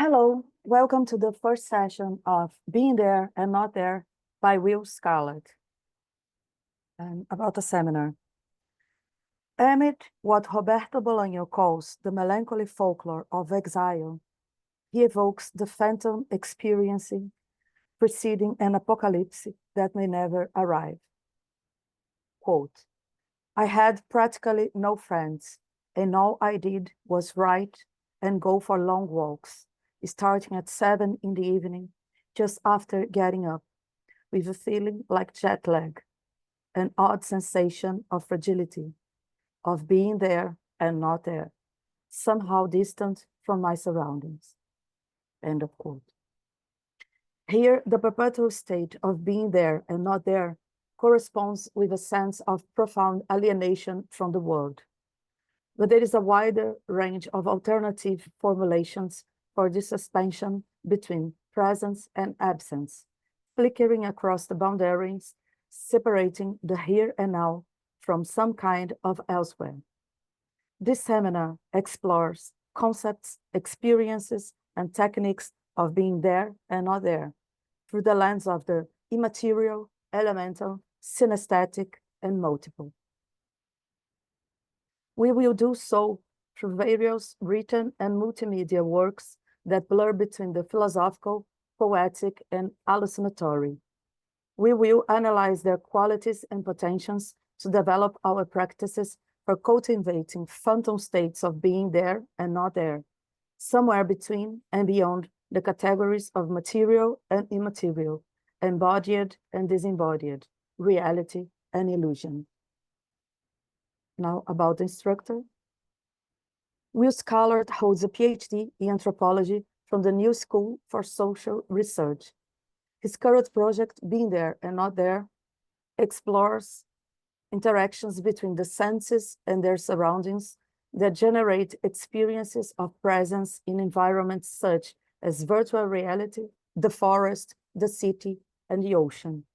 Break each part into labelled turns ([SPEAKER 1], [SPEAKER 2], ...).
[SPEAKER 1] Hello, welcome to the first session of Being There and Not There by Scarlett. About the seminar. Amid what Roberto Bolaño calls the melancholy folklore of exile, he evokes the phantom experiencing, preceding an apocalypse that may never arrive. Quote, I had practically no friends, and all I did was write and go for long walks, starting at 7 in the evening, just after getting up, with a feeling like jet lag, an odd sensation of fragility, of being there and not there, somehow distant from my surroundings. End of quote. Here, the perpetual state of being there and not there corresponds with a sense of profound alienation from the world. But there is a wider range of alternative formulations for this suspension between presence and absence, flickering across the boundaries, separating the here and now from some kind of elsewhere. This seminar explores concepts, experiences, and techniques of being there and not there through the lens of the immaterial, elemental, synaesthetic, and multiple. We will do so through various written and multimedia works that blur between the philosophical, poetic, and hallucinatory. We will analyze their qualities and potentials to develop our practices for cultivating phantom states of being there and not there, somewhere between and beyond the categories of material and immaterial, embodied and disembodied, reality and illusion. Now about the instructor. Scarlett holds a PhD in anthropology from the New School for Social Research. His current project, Being There and Not There, explores interactions between the senses and their surroundings that generate experiences of presence in environments such as virtual reality, the forest, the city, and the ocean.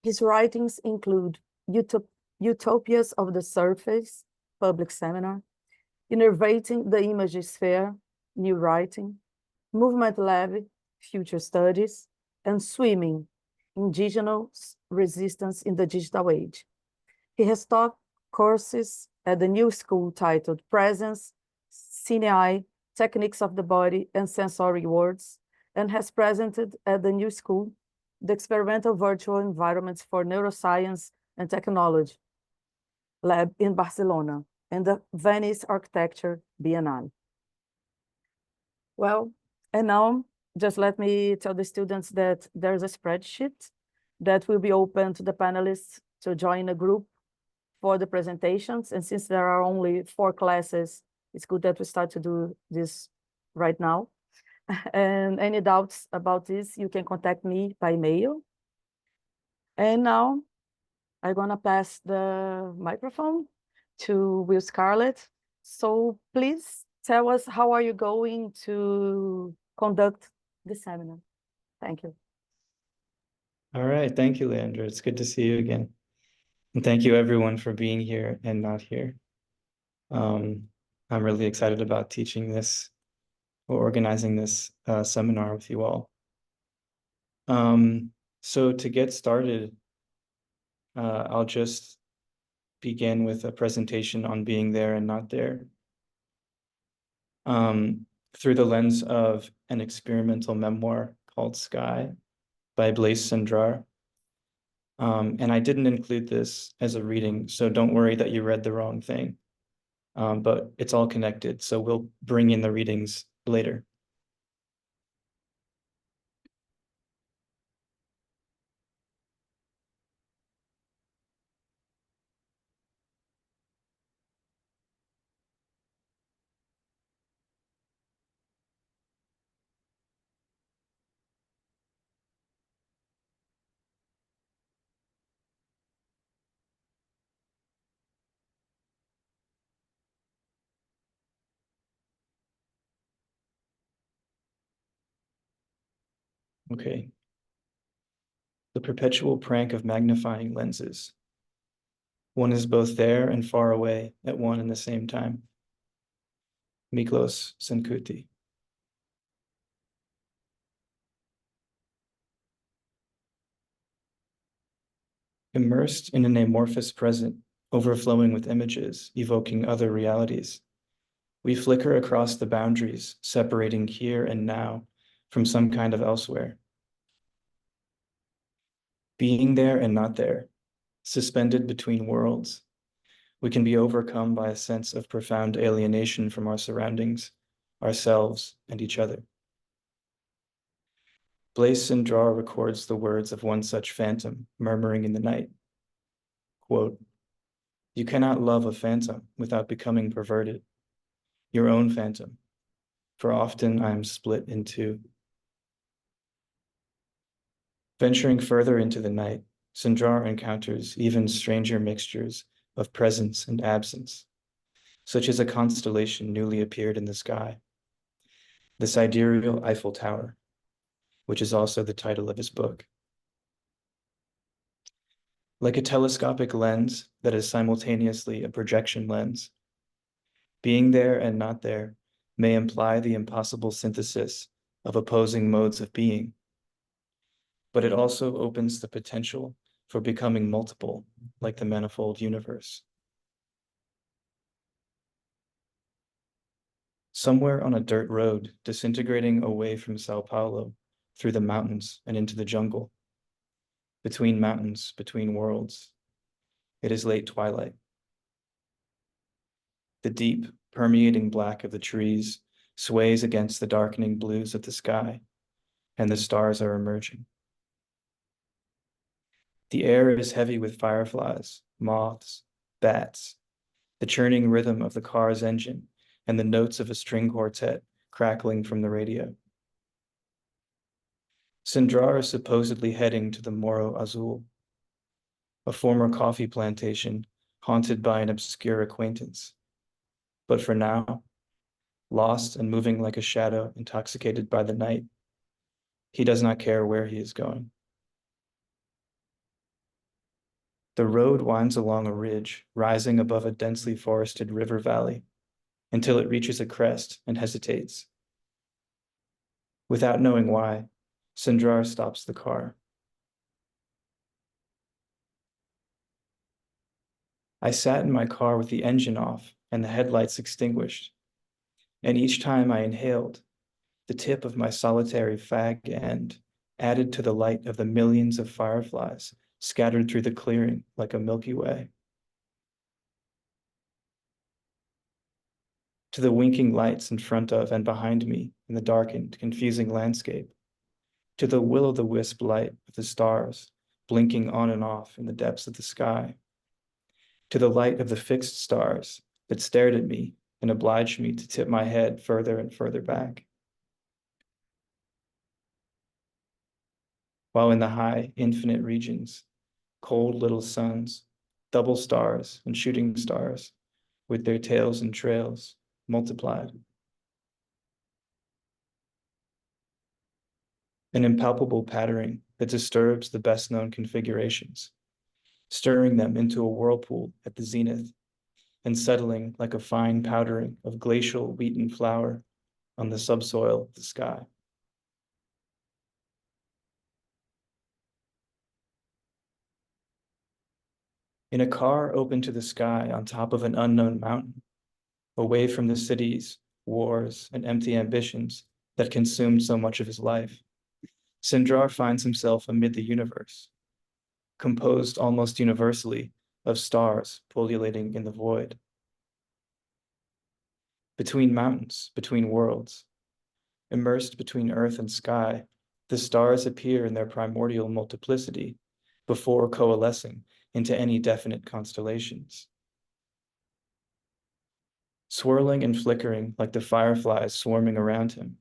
[SPEAKER 1] His writings include Utopias of the Surface, public seminar, Innervating the Image Sphere, new writing, Movement Lab, future studies, and Swimming, Indigenous Resistance in the Digital Age. He has taught courses at the New School titled Presence, Cine, Techniques of the Body and Sensory Words, and has presented at the New School the Experimental Virtual Environments for Neuroscience and Technology Lab in Barcelona and the Venice Architecture Biennale. Well, and now just let me tell the students that there's a spreadsheet that will be open to the panelists to join a group for the presentations. And since there are only 4 classes, it's good that we start to do this right now. And any doubts about this, you can contact me by mail. And now I'm gonna pass the microphone to Scarlett. So please tell us, how are you going to conduct the seminar? Thank you.
[SPEAKER 2] All right, thank you, Leandra. It's good to see you again. And thank you everyone for being here and not here. I'm really excited about teaching this or organizing this seminar with you all. So to get started, I'll just begin with a presentation on being there and not there. Through the lens of an experimental memoir called Sky by Blaise Cendrars. And I didn't include this as a reading, so don't worry that you read the wrong thing. But it's all connected, so we'll bring in the readings later. Okay. The perpetual prank of magnifying lenses. One is both there and far away at one and the same time. Miklos Senkuti. Immersed in an amorphous present, overflowing with images, evoking other realities, we flicker across the boundaries, separating here and now from some kind of elsewhere. Being there and not there, suspended between worlds, we can be overcome by a sense of profound alienation from our surroundings, ourselves, and each other. Blaise Cendrars records the words of one such phantom murmuring in the night. Quote, "You cannot love a phantom without becoming perverted, your own phantom, for often I am split in two." Venturing further into the night, Cendrars encounters even stranger mixtures of presence and absence, such as a constellation newly appeared in the sky, the sidereal Eiffel Tower, which is also the title of his book. Like a telescopic lens that is simultaneously a projection lens, being there and not there may imply the impossible synthesis of opposing modes of being, but it also opens the potential for becoming multiple, like the manifold universe. Somewhere on a dirt road, disintegrating away from Sao Paulo, through the mountains and into the jungle, between mountains, between worlds, it is late twilight. The deep, permeating black of the trees sways against the darkening blues of the sky, and the stars are emerging. The air is heavy with fireflies, moths, bats, the churning rhythm of the car's engine, and the notes of a string quartet crackling from the radio. Cendrars is supposedly heading to the Morro Azul, a former coffee plantation haunted by an obscure acquaintance. But for now, lost and moving like a shadow intoxicated by the night, he does not care where he is going. The road winds along a ridge rising above a densely forested river valley until it reaches a crest and hesitates. Without knowing why, Cendrars stops the car. I sat in my car with the engine off and the headlights extinguished, and each time I inhaled, the tip of my solitary fag end added to the light of the millions of fireflies scattered through the clearing like a Milky Way. To the winking lights in front of and behind me in the darkened, confusing landscape, to the will-o'-the-wisp light of the stars blinking on and off in the depths of the sky, to the light of the fixed stars that stared at me and obliged me to tip my head further and further back. While in the high, infinite regions, cold little suns, double stars and shooting stars, with their tails and trails, multiplied. An impalpable patterning that disturbs the best-known configurations, stirring them into a whirlpool at the zenith, and settling like a fine powdering of glacial wheaten flour on the subsoil of the sky. In a car open to the sky on top of an unknown mountain, away from the cities, wars, and empty ambitions that consumed so much of his life, Cendrars finds himself amid the universe, composed almost universally of stars pullulating in the void. Between mountains, between worlds, immersed between earth and sky, the stars appear in their primordial multiplicity before coalescing into any definite constellations. Swirling and flickering like the fireflies swarming around him,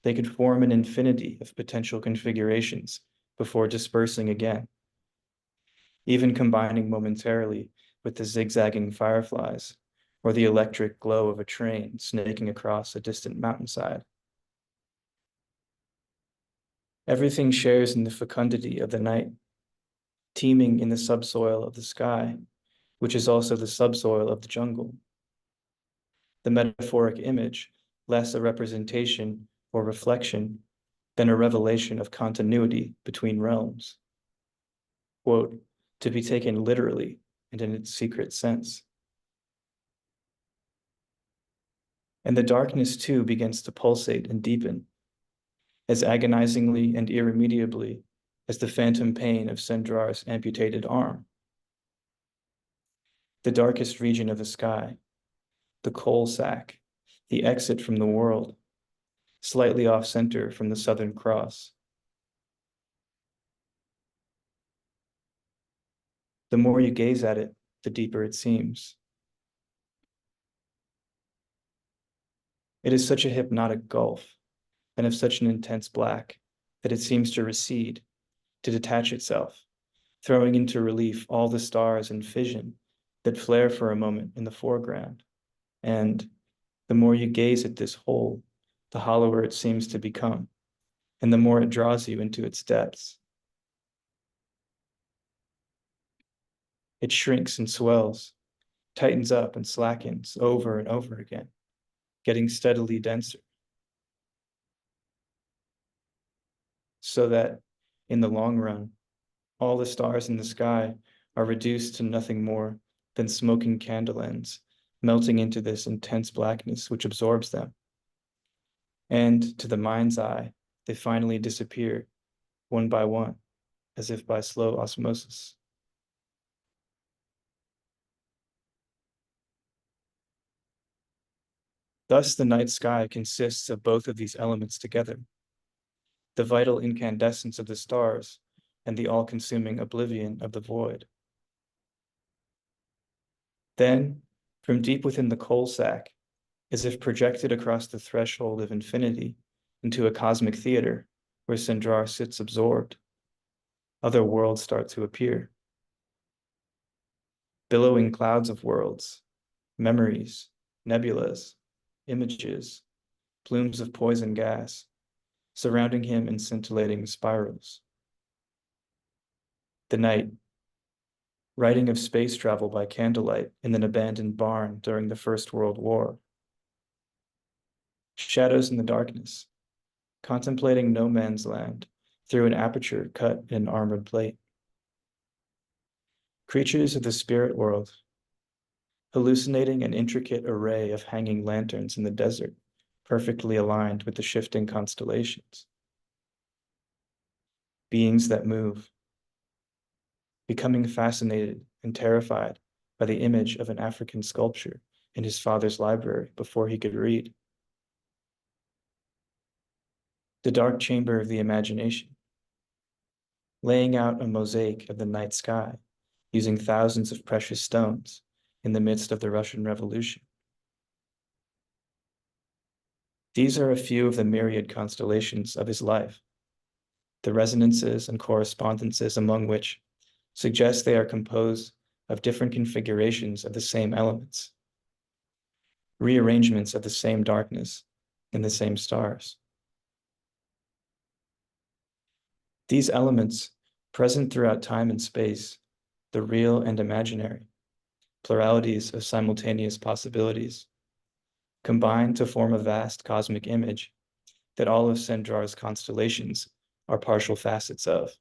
[SPEAKER 2] they could form an infinity of potential configurations before dispersing again, even combining momentarily with the zigzagging fireflies or the electric glow of a train snaking across a distant mountainside. Everything shares in the fecundity of the night, teeming in the subsoil of the sky, which is also the subsoil of the jungle. The metaphoric image, less a representation or reflection than a revelation of continuity between realms. Quote, to be taken literally and in its secret sense. And the darkness too begins to pulsate and deepen, as agonizingly and irremediably as the phantom pain of Sendrar's amputated arm. The darkest region of the sky, the coal sack, the exit from the world, slightly off center from the Southern Cross. The more you gaze at it, the deeper it seems. It is such a hypnotic gulf, and of such an intense black, that it seems to recede, to detach itself, throwing into relief all the stars in fission that flare for a moment in the foreground. And the more you gaze at this hole, the hollower it seems to become, and the more it draws you into its depths. It shrinks and swells, tightens up and slackens over and over again, getting steadily denser. So that, in the long run, all the stars in the sky are reduced to nothing more than smoking candle ends, melting into this intense blackness which absorbs them. And to the mind's eye, they finally disappear, one by one, as if by slow osmosis. Thus, the night sky consists of both of these elements together, the vital incandescence of the stars and the all-consuming oblivion of the void. Then, from deep within the coal sack, as if projected across the threshold of infinity into a cosmic theater where Sindrar sits absorbed, other worlds start to appear. Billowing clouds of worlds, memories, nebulas, images, plumes of poison gas, surrounding him in scintillating spirals. The night, writing of space travel by candlelight in an abandoned barn during the First World War. Shadows in the darkness, contemplating no man's land through an aperture cut in an armored plate. Creatures of the spirit world, hallucinating an intricate array of hanging lanterns in the desert, perfectly aligned with the shifting constellations. Beings that move, becoming fascinated and terrified by the image of an African sculpture in his father's library before he could read. The dark chamber of the imagination, laying out a mosaic of the night sky using thousands of precious stones in the midst of the Russian Revolution. These are a few of the myriad constellations of his life, the resonances and correspondences among which suggest they are composed of different configurations of the same elements, rearrangements of the same darkness in the same stars. These elements, present throughout time and space, the real and imaginary, pluralities of simultaneous possibilities, combine to form a vast cosmic image that all of Sendrar's constellations are partial facets of.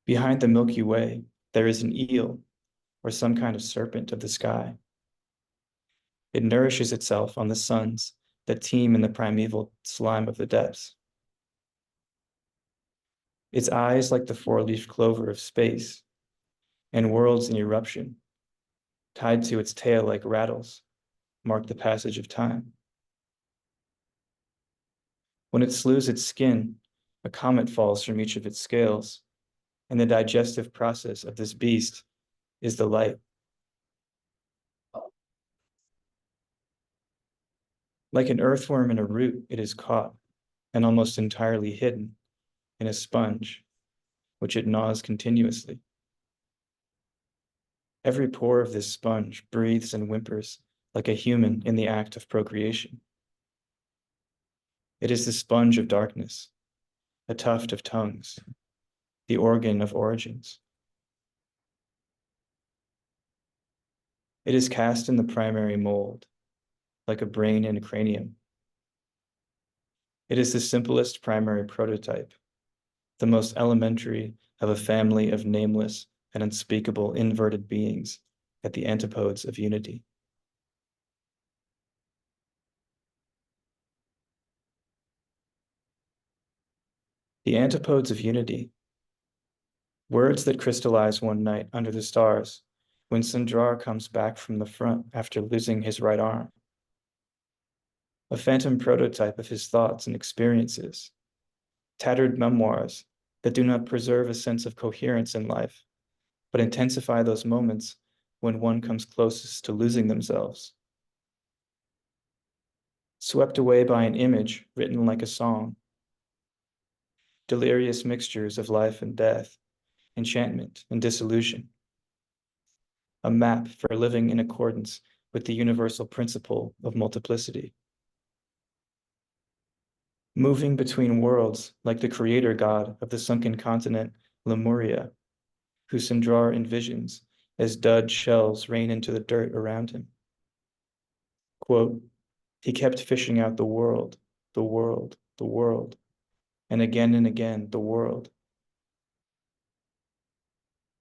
[SPEAKER 2] Behind the Milky Way, there is an eel, or some kind of serpent of the sky. It nourishes itself on the suns that teem in the primeval slime of the depths. Its eyes like the four-leaf clover of space, and worlds in eruption, tied to its tail like rattles, mark the passage of time. When it slews its skin, a comet falls from each of its scales, and the digestive process of this beast is the light. Like an earthworm in a root, it is caught and almost entirely hidden in a sponge, which it gnaws continuously. Every pore of this sponge breathes and whimpers like a human in the act of procreation. It is the sponge of darkness, a tuft of tongues, the organ of origins. It is cast in the primary mold, like a brain and a cranium. It is the simplest primary prototype, the most elementary of a family of nameless and unspeakable inverted beings at the antipodes of unity. The antipodes of unity, words that crystallize one night under the stars when Sandrar comes back from the front after losing his right arm. A phantom prototype of his thoughts and experiences, tattered memoirs that do not preserve a sense of coherence in life, but intensify those moments when one comes closest to losing themselves. Swept away by an image written like a song, delirious mixtures of life and death, enchantment and disillusion. A map for living in accordance with the universal principle of multiplicity. Moving between worlds like the creator god of the sunken continent Lemuria, who Sandrar envisions as dud shells rain into the dirt around him. Quote, he kept fishing out the world, the world, the world, and again, the world.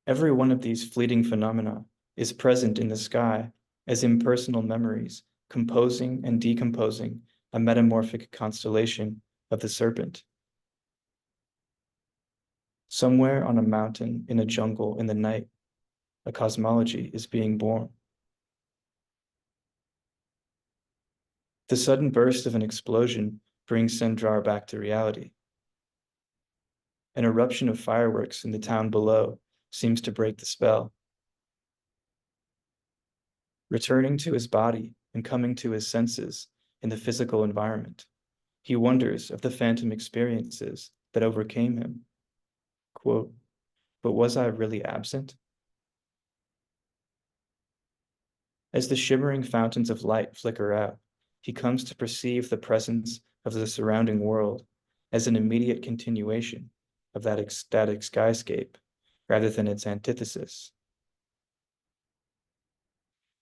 [SPEAKER 2] Every one of these fleeting phenomena is present in the sky as impersonal memories, composing and decomposing a metamorphic constellation of the serpent. Somewhere on a mountain in a jungle in the night, a cosmology is being born. The sudden burst of an explosion brings Sandrar back to reality. An eruption of fireworks in the town below seems to break the spell. Returning to his body and coming to his senses in the physical environment, he wonders of the phantom experiences that overcame him. Quote, but was I really absent? As the shimmering fountains of light flicker out, he comes to perceive the presence of the surrounding world as an immediate continuation of that ecstatic skyscape, rather than its antithesis.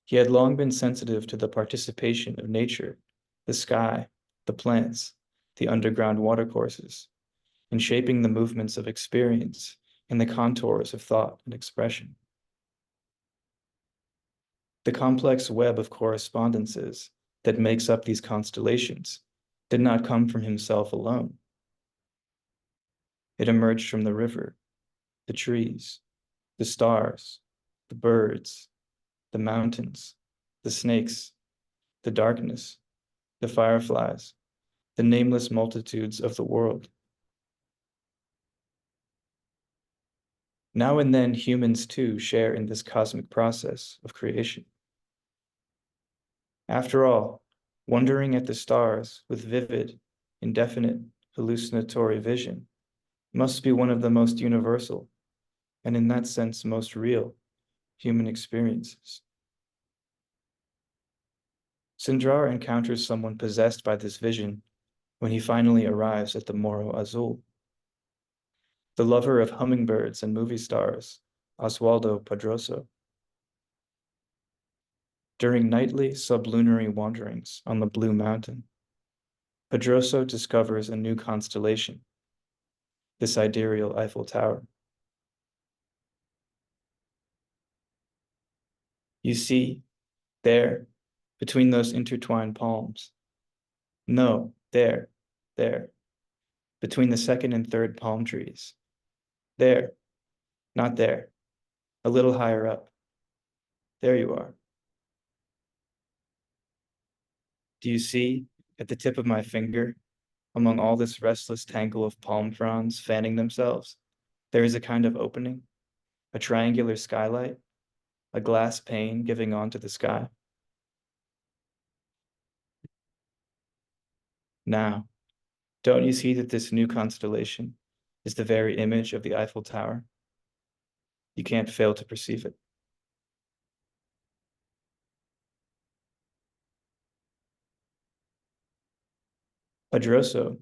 [SPEAKER 2] He had long been sensitive to the participation of nature, the sky, the plants, the underground watercourses, in shaping the movements of experience and the contours of thought and expression. The complex web of correspondences that makes up these constellations did not come from himself alone. It emerged from the river, the trees, the stars, the birds, the mountains, the snakes, the darkness, the fireflies, the nameless multitudes of the world. Now and then, humans too share in this cosmic process of creation. After all, wondering at the stars with vivid, indefinite, hallucinatory vision must be one of the most universal, and in that sense most real, human experiences. Sandrar encounters someone possessed by this vision when he finally arrives at the Morro Azul. The lover of hummingbirds and movie stars, Oswaldo Pedroso. During nightly sublunary wanderings on the Blue Mountain, Pedroso discovers a new constellation, the sidereal Eiffel Tower. You see, there, between those intertwined palms, no, there, between the second and third palm trees, there, not there, a little higher up. There you are. Do you see, at the tip of my finger, among all this restless tangle of palm fronds fanning themselves, there is a kind of opening, a triangular skylight, a glass pane giving onto the sky. Now, don't you see that this new constellation is the very image of the Eiffel Tower? You can't fail to perceive it. Pedroso,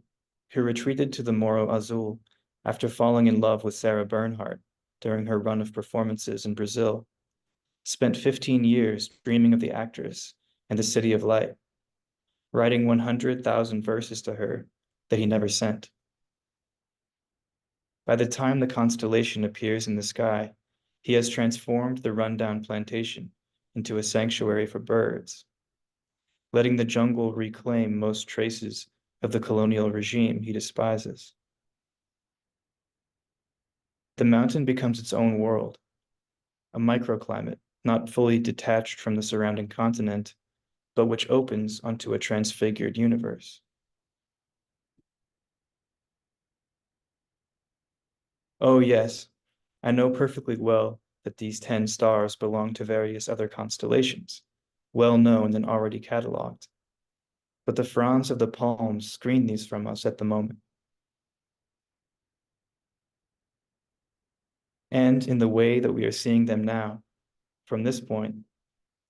[SPEAKER 2] who retreated to the Morro Azul after falling in love with Sarah Bernhardt during her run of performances in Brazil, spent 15 years dreaming of the actress and the city of light, writing 100,000 verses to her that he never sent. By the time the constellation appears in the sky, he has transformed the rundown plantation into a sanctuary for birds, letting the jungle reclaim most traces of the colonial regime he despises. The mountain becomes its own world, a microclimate not fully detached from the surrounding continent, but which opens onto a transfigured universe. Oh, yes, I know perfectly well that these 10 stars belong to various other constellations, well known and already cataloged. But the fronds of the palms screen these from us at the moment. And in the way that we are seeing them now, from this point,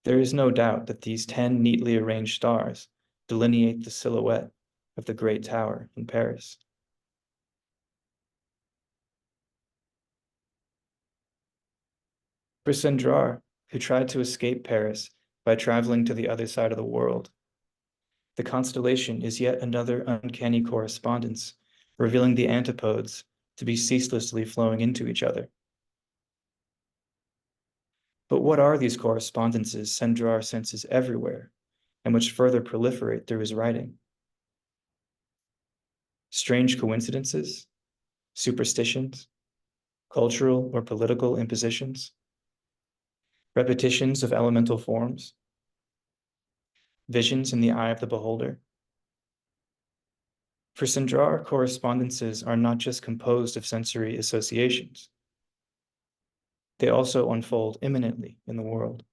[SPEAKER 2] there is no doubt that these 10 neatly arranged stars delineate the silhouette of the Great Tower in Paris. For Sandrar, who tried to escape Paris by traveling to the other side of the world, the constellation is yet another uncanny correspondence, revealing the antipodes to be ceaselessly flowing into each other. But what are these correspondences Sandrar senses everywhere, and which further proliferate through his writing? Strange coincidences, superstitions, cultural or political impositions, repetitions of elemental forms, visions in the eye of the beholder. For Sandrar, correspondences are not just composed of sensory associations. They also unfold imminently in the world.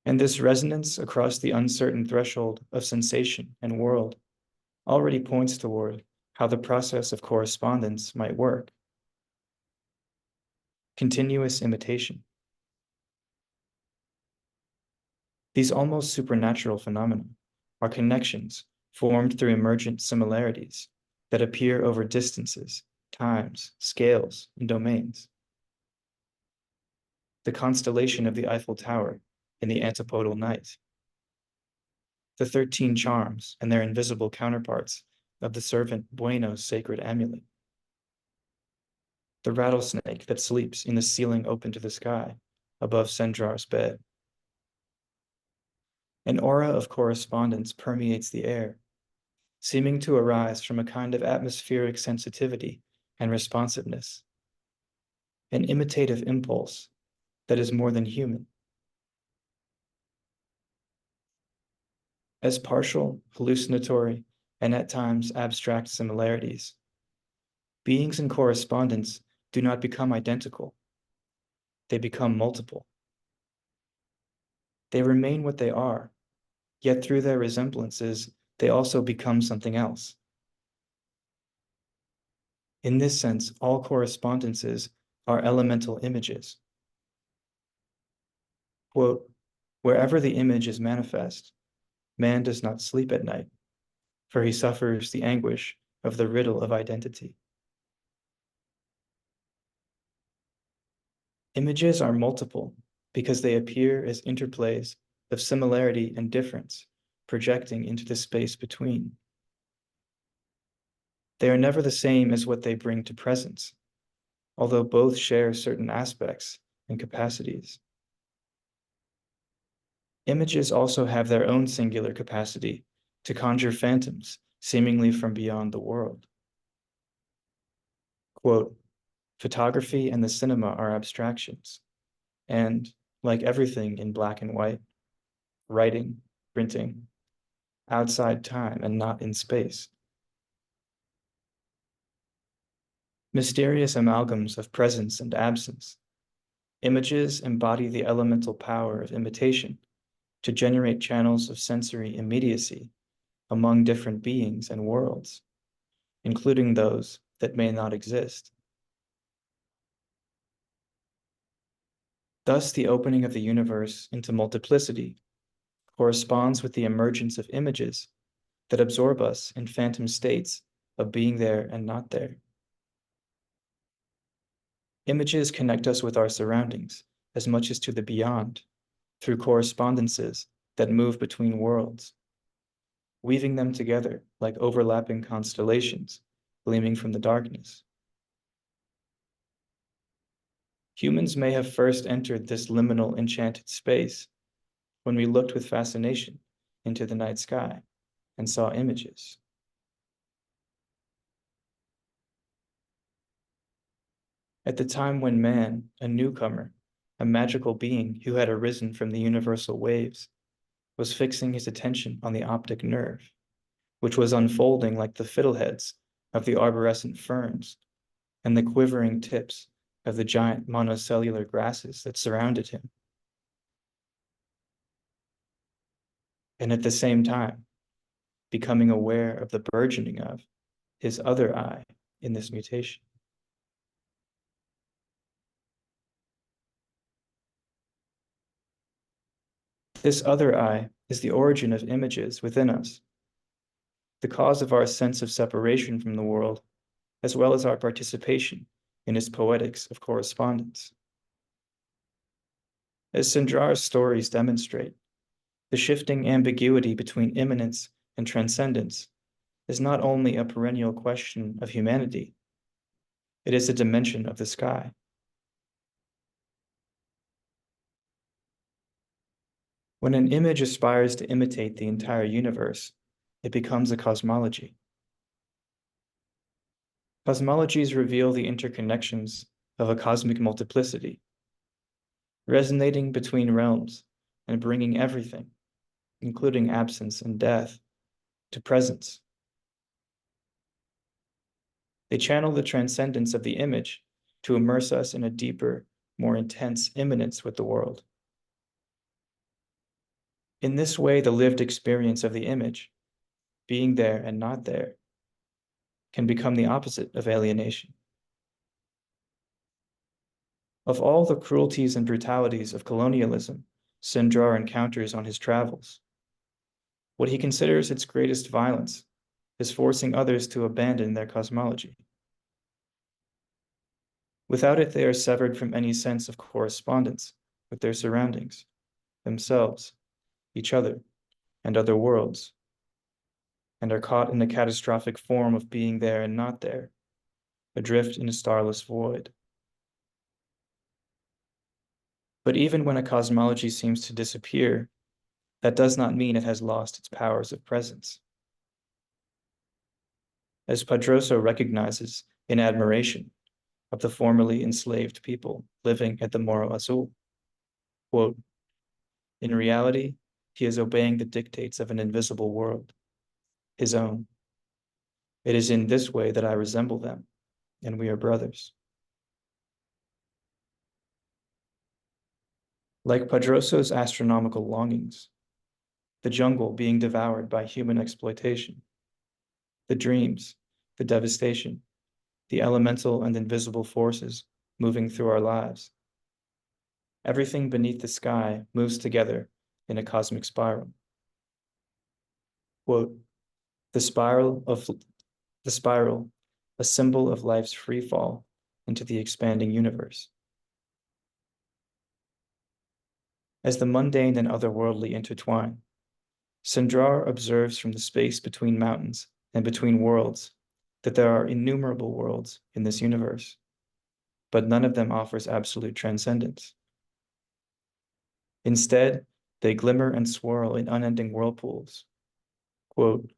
[SPEAKER 2] And this resonance across the uncertain threshold of sensation and world already points toward how the process of correspondence might work. Continuous imitation. These almost supernatural phenomena are connections formed through emergent similarities that appear over distances, times, scales, and domains. The constellation of the Eiffel Tower in the antipodal night. The 13 charms and their invisible counterparts of the servant Bueno's sacred amulet. The rattlesnake that sleeps in the ceiling open to the sky above Sandrar's bed. An aura of correspondence permeates the air, seeming to arise from a kind of atmospheric sensitivity and responsiveness, an imitative impulse that is more than human. As partial, hallucinatory, and at times abstract similarities, beings in correspondence do not become identical. They become multiple. They remain what they are, yet through their resemblances, they also become something else. In this sense, all correspondences are elemental images. Quote, wherever the image is manifest, man does not sleep at night, for he suffers the anguish of the riddle of identity. Images are multiple because they appear as interplays of similarity and difference, projecting into the space between. They are never the same as what they bring to presence, although both share certain aspects and capacities. Images also have their own singular capacity to conjure phantoms seemingly from beyond the world. Quote, photography and the cinema are abstractions, and, like everything in black and white, writing, printing, outside time and not in space. Mysterious amalgams of presence and absence. Images embody the elemental power of imitation to generate channels of sensory immediacy among different beings and worlds, including those that may not exist. Thus, the opening of the universe into multiplicity corresponds with the emergence of images that absorb us in phantom states of being there and not there. Images connect us with our surroundings as much as to the beyond through correspondences that move between worlds, weaving them together like overlapping constellations gleaming from the darkness. Humans may have first entered this liminal enchanted space when we looked with fascination into the night sky and saw images. At the time when man, a newcomer, a magical being who had arisen from the universal waves, was fixing his attention on the optic nerve, which was unfolding like the fiddleheads of the arborescent ferns and the quivering tips of the giant monocellular grasses that surrounded him. And at the same time, becoming aware of the burgeoning of his other eye in this mutation. This other eye is the origin of images within us, the cause of our sense of separation from the world, as well as our participation in its poetics of correspondence. As Sindrar's stories demonstrate, the shifting ambiguity between immanence and transcendence is not only a perennial question of humanity, it is a dimension of the sky. When an image aspires to imitate the entire universe, it becomes a cosmology. Cosmologies reveal the interconnections of a cosmic multiplicity, resonating between realms and bringing everything, including absence and death, to presence. They channel the transcendence of the image to immerse us in a deeper, more intense immanence with the world. In this way, the lived experience of the image, being there and not there, can become the opposite of alienation. Of all the cruelties and brutalities of colonialism Sindrar encounters on his travels, what he considers its greatest violence is forcing others to abandon their cosmology. Without it, they are severed from any sense of correspondence with their surroundings, themselves, each other, and other worlds, and are caught in the catastrophic form of being there and not there, adrift in a starless void. But even when a cosmology seems to disappear, that does not mean it has lost its powers of presence. As Padroso recognizes in admiration of the formerly enslaved people living at the Morro Azul, quote, "In reality, he is obeying the dictates of an invisible world, his own. It is in this way that I resemble them, and we are brothers." Like Padroso's astronomical longings, the jungle being devoured by human exploitation, the dreams, the devastation, the elemental and invisible forces moving through our lives. Everything beneath the sky moves together in a cosmic spiral. Quote, the spiral, a symbol of life's free fall into the expanding universe. As the mundane and otherworldly intertwine, Sindrar observes from the space between mountains and between worlds that there are innumerable worlds in this universe, but none of them offers absolute transcendence. Instead, they glimmer and swirl in unending whirlpools, quote,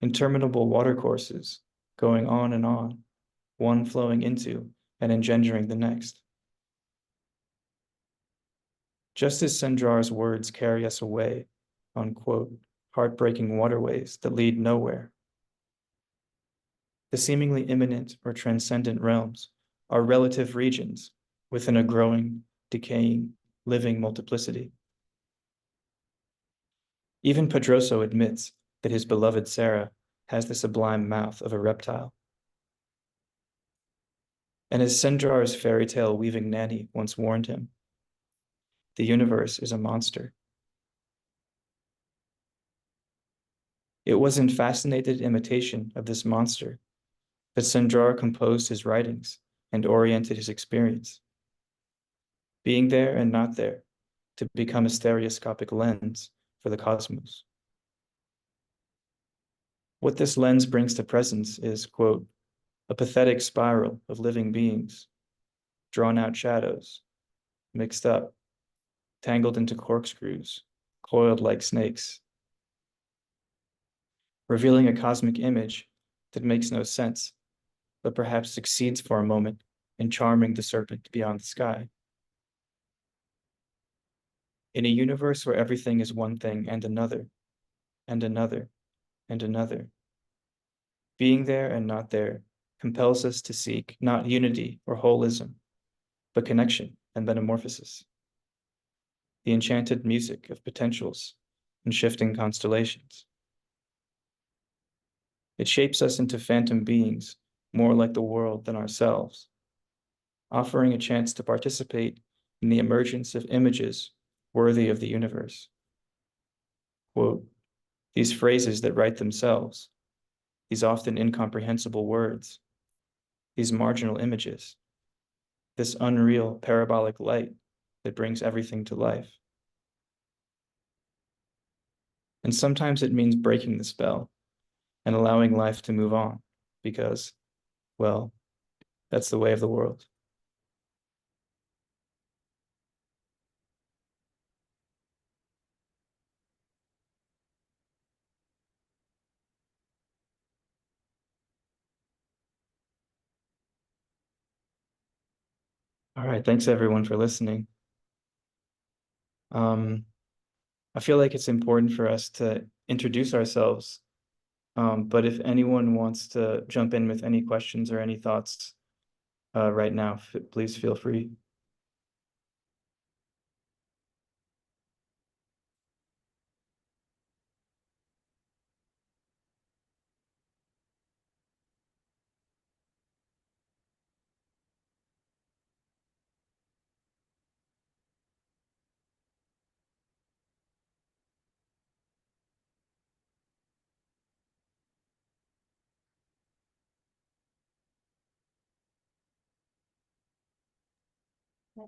[SPEAKER 2] interminable watercourses going on and on, one flowing into and engendering the next. Just as Sindrar's words carry us away on, quote, heartbreaking waterways that lead nowhere, the seemingly immanent or transcendent realms are relative regions within a growing, decaying, living multiplicity. Even Padroso admits that his beloved Sarah has the sublime mouth of a reptile. And as Sindrar's fairy tale weaving nanny once warned him, the universe is a monster. It was in fascinated imitation of this monster that Sindrar composed his writings and oriented his experience, being there and not there to become a stereoscopic lens for the cosmos. What this lens brings to presence is, quote, a pathetic spiral of living beings, drawn out shadows, mixed up, tangled into corkscrews, coiled like snakes, revealing a cosmic image that makes no sense, but perhaps succeeds for a moment in charming the serpent beyond the sky. In a universe where everything is one thing and another, and another, and another, being there and not there compels us to seek not unity or holism, but connection and metamorphosis. The enchanted music of potentials and shifting constellations. It shapes us into phantom beings more like the world than ourselves, offering a chance to participate in the emergence of images worthy of the universe. Quote, these phrases that write themselves, these often incomprehensible words, these marginal images, this unreal parabolic light that brings everything to life. And sometimes it means breaking the spell and allowing life to move on because, well, that's the way of the world. All right, thanks everyone for listening. I feel like it's important for us to introduce ourselves, but if anyone wants to jump in with any questions or any thoughts right now, please feel free.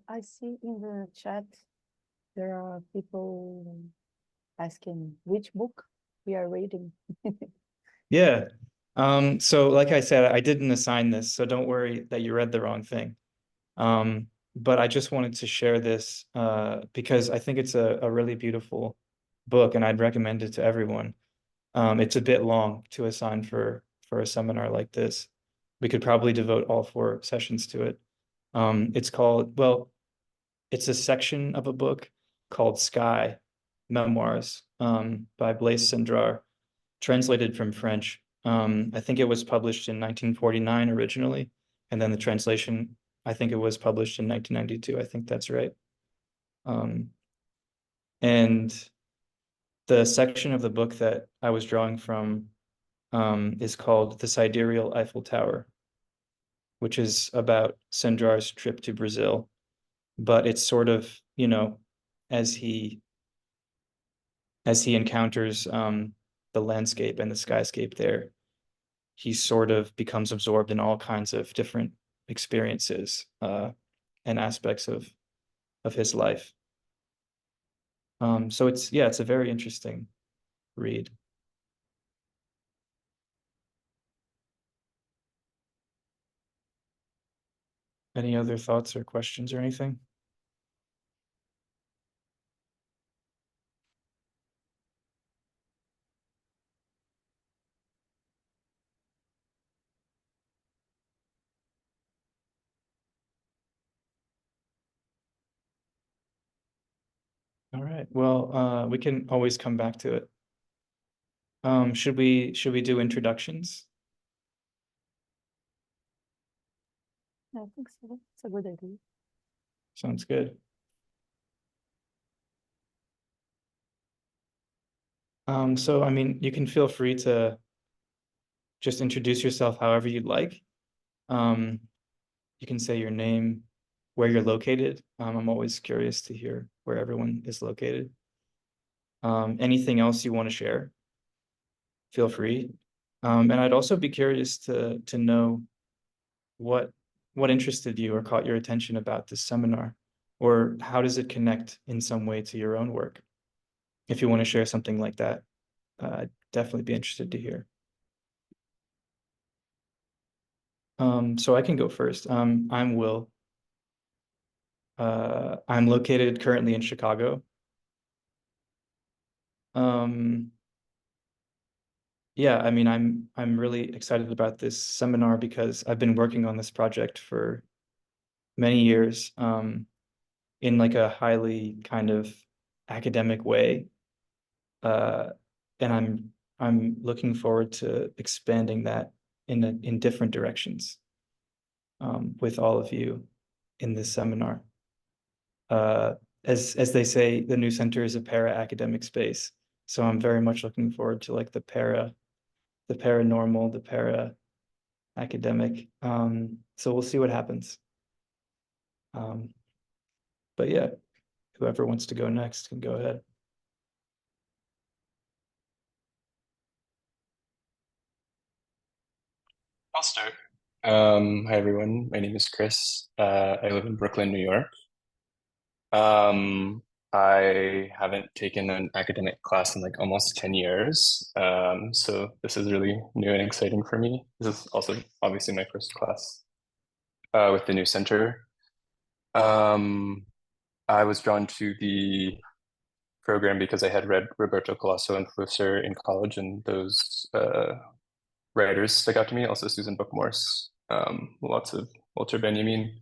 [SPEAKER 1] I see in the chat there are people asking which book we are reading.
[SPEAKER 2] Yeah. So like I said, I didn't assign this, so don't worry that you read the wrong thing. But I just wanted to share this because I think it's a really beautiful book and I'd recommend it to everyone. It's a bit long to assign for a seminar like this. We could probably devote all 4 sessions to it. It's called, well, it's a section of a book called Sky, Memoirs, by Blaise Cendrars, translated from French. I think it was published in 1949 originally, and then the translation, I think it was published in 1992. I think that's right. And the section of the book that I was drawing from is called The Sidereal Eiffel Tower, which is about Cendrars' trip to Brazil. But it's sort of, you know, as he encounters the landscape and the skyscape there, he sort of becomes absorbed in all kinds of different experiences and aspects of his life. So it's a very interesting read. Any other thoughts or questions or anything? All right. Well, we can always come back to it. Should we do introductions?
[SPEAKER 1] I think so. It's a good idea.
[SPEAKER 2] Sounds good. So I mean, you can feel free to just introduce yourself however you'd like. Um, you can say your name, where you're located. I'm always curious to hear where everyone is located. Anything else you want to share, feel free. And I'd also be curious to know what interested you or caught your attention about this seminar, or how does it connect in some way to your own work? If you want to share something like that, I'd definitely be interested to hear. So I can go first. I'm Will. I'm located currently in Chicago. Yeah, I mean, I'm really excited about this seminar because I've been working on this project for many years, in like a highly kind of academic way. And I'm looking forward to expanding that in different directions, with all of you in this seminar. As they say, the new center is a para-academic space. So I'm very much looking forward to like the paranormal, the para-academic. So we'll see what happens. But yeah, whoever wants to go next can go ahead.
[SPEAKER 3] I'll start. Hi everyone, my name is Chris. I live in Brooklyn, New York. I haven't taken an academic class in like almost 10 years. So this is really new and exciting for me. This is also obviously my first class with the new center. I was drawn to the program because I had read Roberto Bolaño and Flusser in college, and those writers stuck out to me. Also Susan Bookmorse, lots of Walter Benjamin.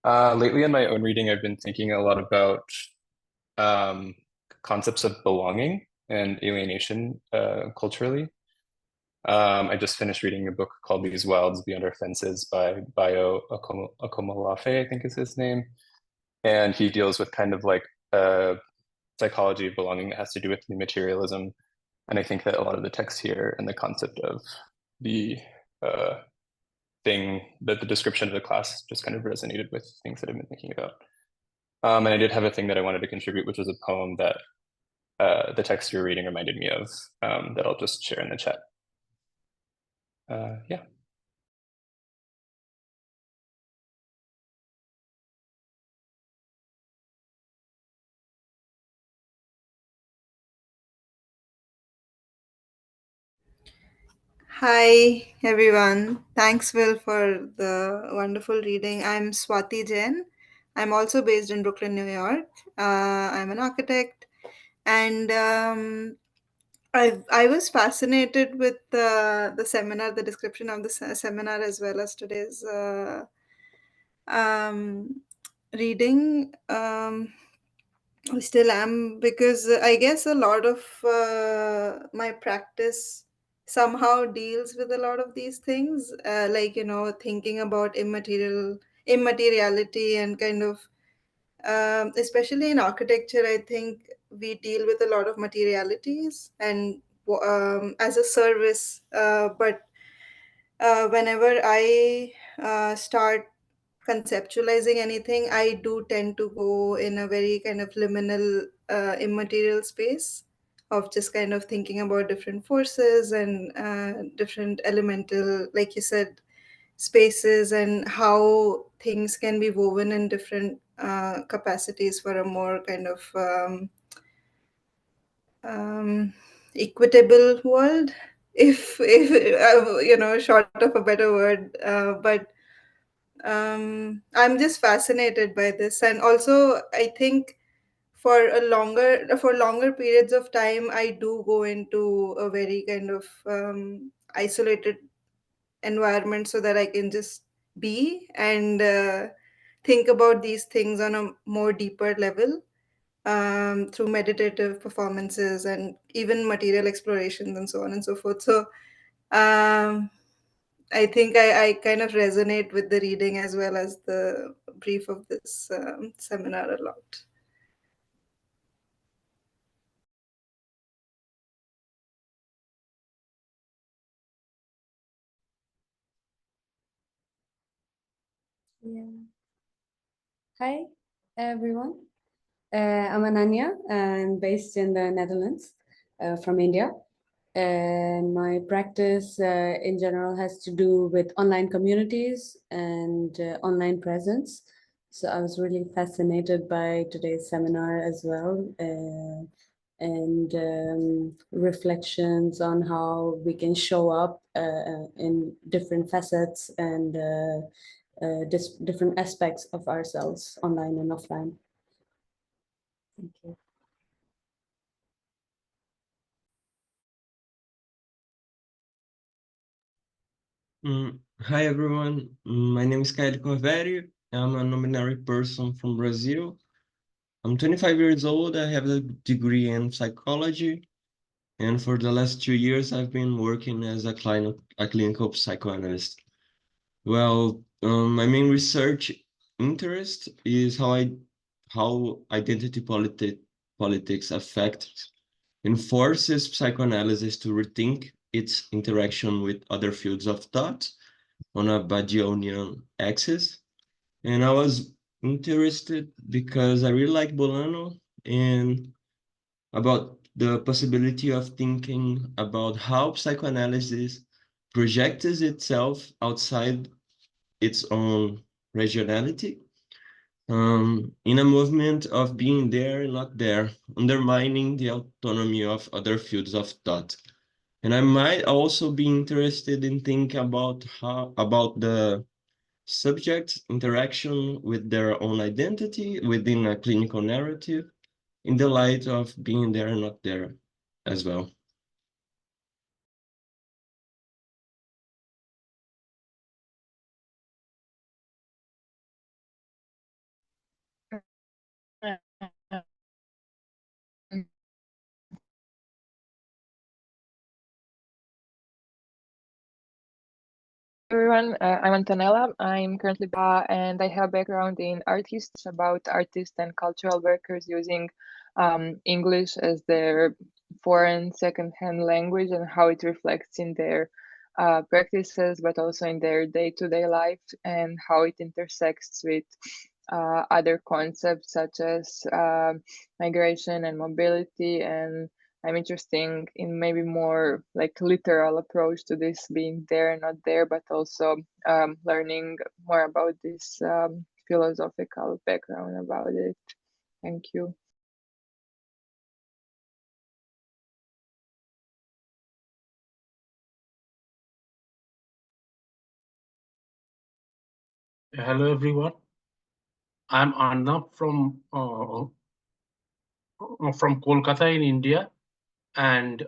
[SPEAKER 3] Lately in my own reading, I've been thinking a lot about concepts of belonging and alienation culturally. I just finished reading a book called These Wilds Beyond Our Fences by Bayo Akomolafe, I think is his name. And he deals with kind of like psychology of belonging that has to do with immaterialism. And I think that a lot of the text here and the concept of the thing, that the description of the class just kind of resonated with things that I've been thinking about. And I did have a thing that I wanted to contribute, which was a poem that the text you're reading reminded me of, that I'll just share in the chat. Yeah.
[SPEAKER 4] Hi everyone. Thanks, Will, for the wonderful reading. I'm Swati Jain. I'm also based in Brooklyn, New York. I'm an architect, and I was fascinated with the seminar, the description of the seminar, as well as today's um, reading. I still am, because I guess a lot of my practice somehow deals with a lot of these things, like, thinking about immateriality, and kind of, especially in architecture, I think we deal with a lot of materialities and as a service. But whenever I start conceptualizing anything, I do tend to go in a very kind of liminal, immaterial space of just kind of thinking about different forces and different elemental, like you said, spaces, and how things can be woven in different capacities for a more kind of equitable world, if short of a better word. But I'm just fascinated by this, and also I think for longer periods of time, I do go into a very kind of isolated environment, so that I can just be and think about these things on a more deeper level, through meditative performances and even material explorations and so on and so forth. So um, I think I kind of resonate with the reading as well as the brief of this seminar a lot.
[SPEAKER 5] Yeah. Hi, everyone. I'm Ananya. I'm based in the Netherlands, from India. And my practice in general has to do with online communities and online presence. So I was really fascinated by today's seminar as well. and reflections on how we can show up in different facets and different aspects of ourselves, online and offline. Thank you.
[SPEAKER 6] Hi everyone, my name is Scarlett. I'm a non-binary person from Brazil. I'm 25 years old. I have a degree in psychology, and for the last 2 years, I've been working as a clinical psychoanalyst. Well, my main research interest is how identity politics affect and forces psychoanalysis to rethink its interaction with other fields of thought on a Badionian axis. And I was interested because I really like Bolaño and about the possibility of thinking about how psychoanalysis projects itself outside its own regionality, in a movement of being there and not there, undermining the autonomy of other fields of thought. And I might also be interested in thinking about the subjects' interaction with their own identity within a clinical narrative in the light of being there and not there as well.
[SPEAKER 7] Everyone, I'm Antonella. I'm currently and I have background in art history about artists and cultural workers using English as their foreign second-hand language and how it reflects in their practices, but also in their day-to-day life and how it intersects with other concepts such as migration and mobility. And I'm interested in maybe more like literal approach to this, being there and not there, but also learning more about this philosophical background about it. Thank you.
[SPEAKER 8] Hello everyone. I'm Arnab from Kolkata in India, and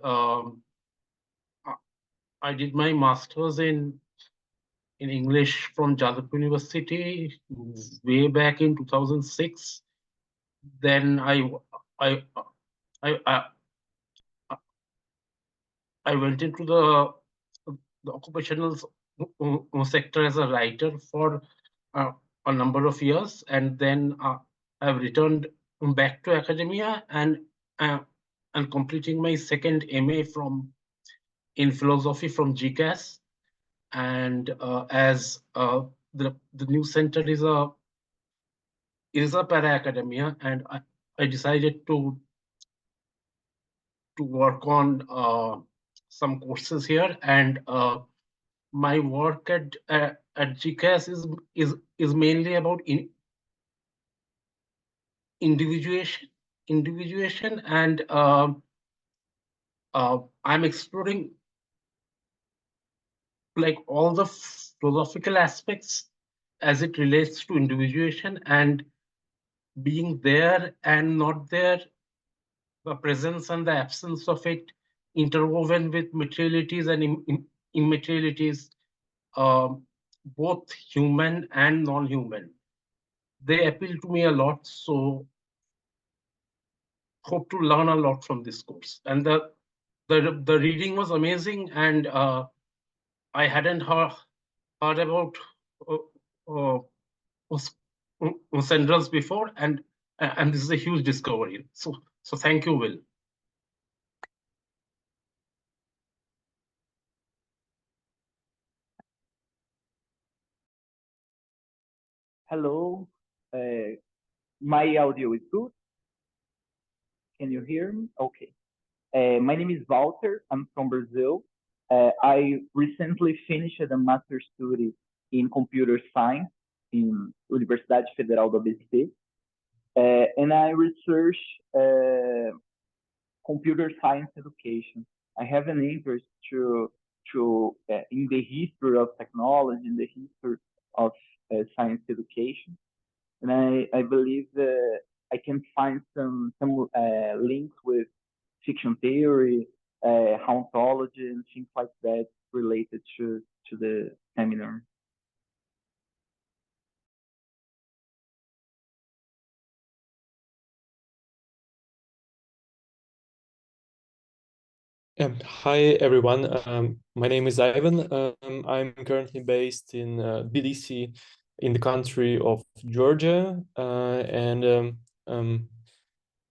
[SPEAKER 8] I did my master's in English from Jadavpur University way back in 2006. Then I went into the occupational sector as a writer for a number of years, and then I've returned back to academia and completing my second MA in philosophy from GCAS. And as the new center is a para academia, and I decided to work on some courses here, and my work at GCAS is mainly about individuation, and I'm exploring like all the philosophical aspects as it relates to individuation and being there and not there, the presence and the absence of it, interwoven with materialities and immaterialities, both human and non-human. They appeal to me a lot, so hope to learn a lot from this course. And the reading was amazing, and I hadn't heard about Centrals before, and this is a huge discovery. So thank you, Will.
[SPEAKER 9] Hello, my audio is good. Can you hear me? Okay. My name is Walter. I'm from Brazil. I recently finished a master's study in computer science in Universidade Federal do ABC. And I research computer science education. I have an interest to in the history of technology, in the history of science education, and I believe that I can find some links with fiction theory, hauntology, and things like that related to the seminar.
[SPEAKER 10] Hi everyone, my name is Ivan. I'm currently based in Tbilisi in the country of Georgia, and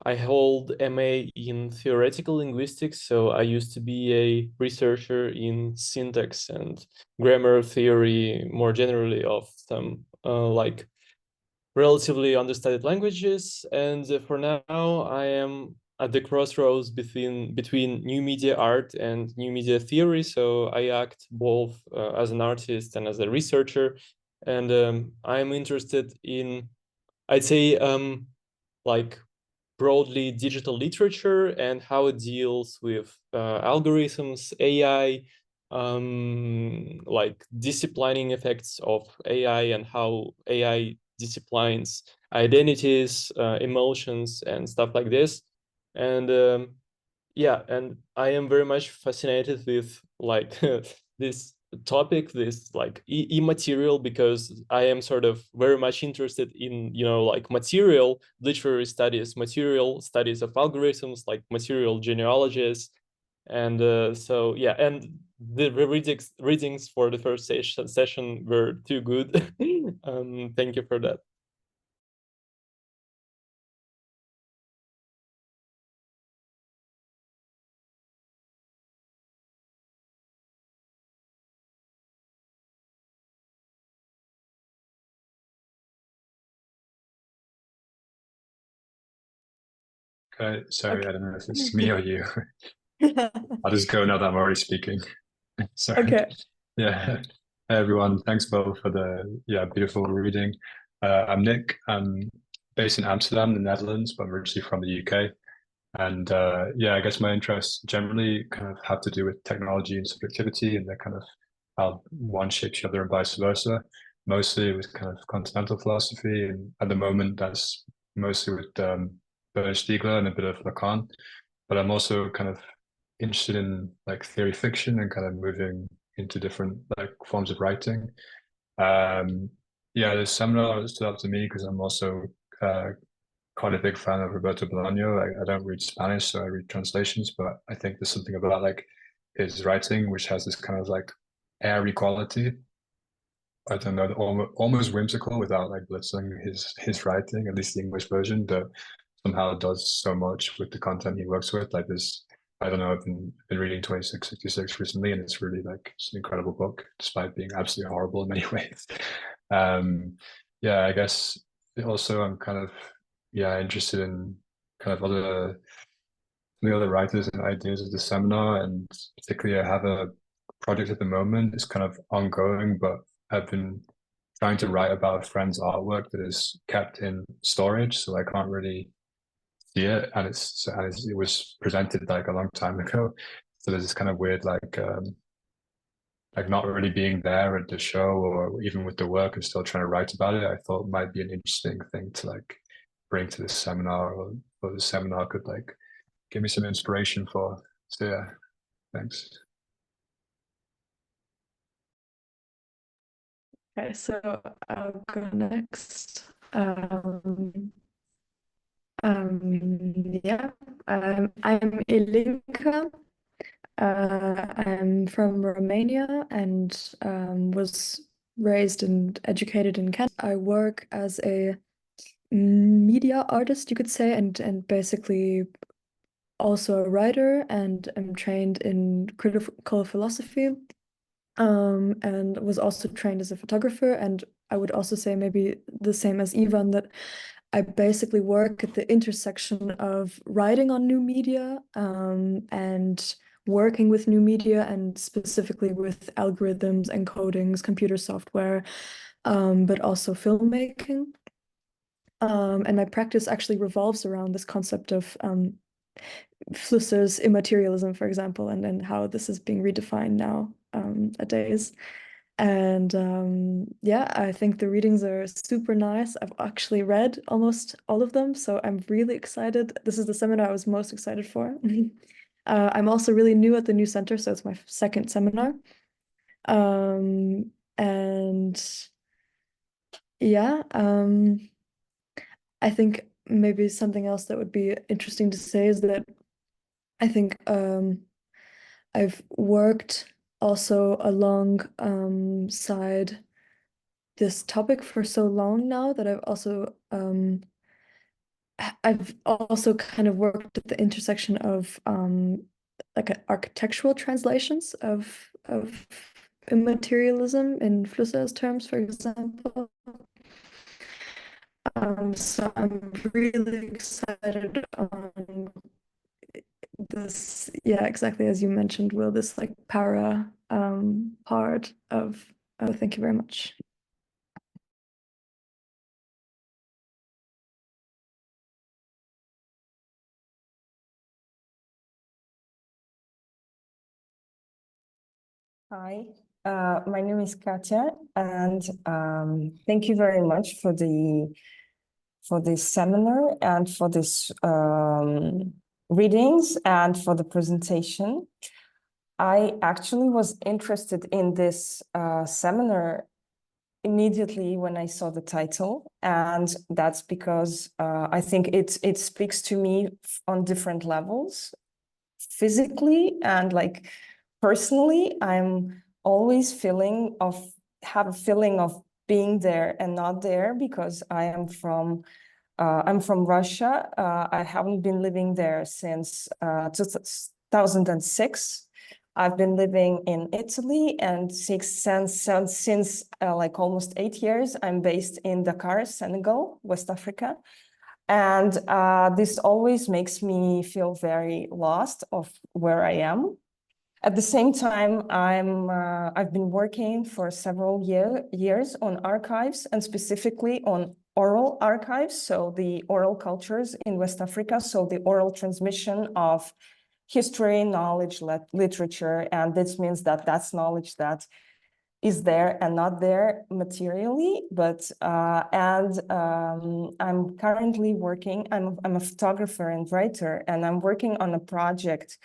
[SPEAKER 10] I hold MA in theoretical linguistics, so I used to be a researcher in syntax and grammar theory, more generally of some like relatively understudied languages. And for now, I am at the crossroads between new media art and new media theory. So I act both as an artist and as a researcher. And I'm interested in, I'd say, like broadly digital literature and how it deals with algorithms, AI, like disciplining effects of AI and how AI disciplines identities, emotions, and stuff like this. And yeah, and I am very much fascinated with like this topic, this like immaterial, because I am sort of very much interested in, you know, like material literary studies, material studies of algorithms, like material genealogies. And so yeah, and the readings for the first session were too good. Thank you for that.
[SPEAKER 11] Okay, sorry, I don't know if it's me or you. I'll just go now that I'm already speaking. Sorry.
[SPEAKER 1] Okay.
[SPEAKER 11] Yeah. Hey everyone, thanks both for the beautiful reading. I'm Nick. I'm based in Amsterdam, the Netherlands, but I'm originally from the UK. And I guess my interests generally kind of have to do with technology and subjectivity, and they're kind of how one shapes the other and vice versa. Mostly with kind of continental philosophy, and at the moment that's mostly with Bernard Stiegler and a bit of Lacan. But I'm also kind of interested in like theory fiction and kind of moving into different like forms of writing. The seminar stood out to me because I'm also quite a big fan of Roberto Bolaño. I don't read Spanish, so I read translations, but I think there's something about like his writing which has this kind of like airy quality. I don't know, almost whimsical without like blitzing his writing, at least the English version, that somehow does so much with the content he works with. Like this, I don't know, I've been reading 2666 recently, and it's really like it's an incredible book, despite being absolutely horrible in many ways. I guess also I'm kind of interested in kind of the other writers and ideas of the seminar, and particularly I have a project at the moment. It's kind of ongoing, but I've been trying to write about a friend's artwork that is kept in storage, so I can't really see it, and it was presented like a long time ago. So there's this kind of weird like not really being there at the show or even with the work and still trying to write about it. I thought might be an interesting thing to like bring to this seminar, or the seminar could like give me some inspiration for. So yeah, thanks.
[SPEAKER 12] Okay, so I'll go next. Yeah, I'm Ilinka. I'm from Romania and was raised and educated in Canada. I work as a media artist, you could say, and basically also a writer, and I'm trained in critical philosophy, and was also trained as a photographer. And I would also say maybe the same as Ivan, that I basically work at the intersection of writing on new media and working with new media, and specifically with algorithms, encodings, computer software, but also filmmaking. And my practice actually revolves around this concept of Flusser's immaterialism, for example, and how this is being redefined now nowadays. And yeah, I think the readings are super nice. I've actually read almost all of them, so I'm really excited. This is the seminar I was most excited for. I'm also really new at the new center, so it's my second seminar. And yeah, I think maybe something else that would be interesting to say is that I think I've worked also alongside this topic for so long now that I've also kind of worked at the intersection of like architectural translations of immaterialism in Flusser's terms, for example. So I'm really excited on this, yeah, exactly as you mentioned, Will, this like para part of, oh, thank you very much.
[SPEAKER 13] Hi, my name is Katja, and thank you very much for this seminar and for this readings and for the presentation. I actually was interested in this seminar immediately when I saw the title, and that's because I think it speaks to me on different levels, physically and like personally. I'm always have a feeling of being there and not there, because I'm from Russia. I haven't been living there since 2006. I've been living in Italy, and since like almost 8 years, I'm based in Dakar, Senegal, West Africa. And this always makes me feel very lost of where I am. At the same time, I've been working for several years on archives, and specifically on oral archives, so the oral cultures in West Africa, so the oral transmission of history, knowledge, literature, and this means that that's knowledge that is there and not there materially, but I'm currently working. I'm a photographer and writer, and I'm working on a project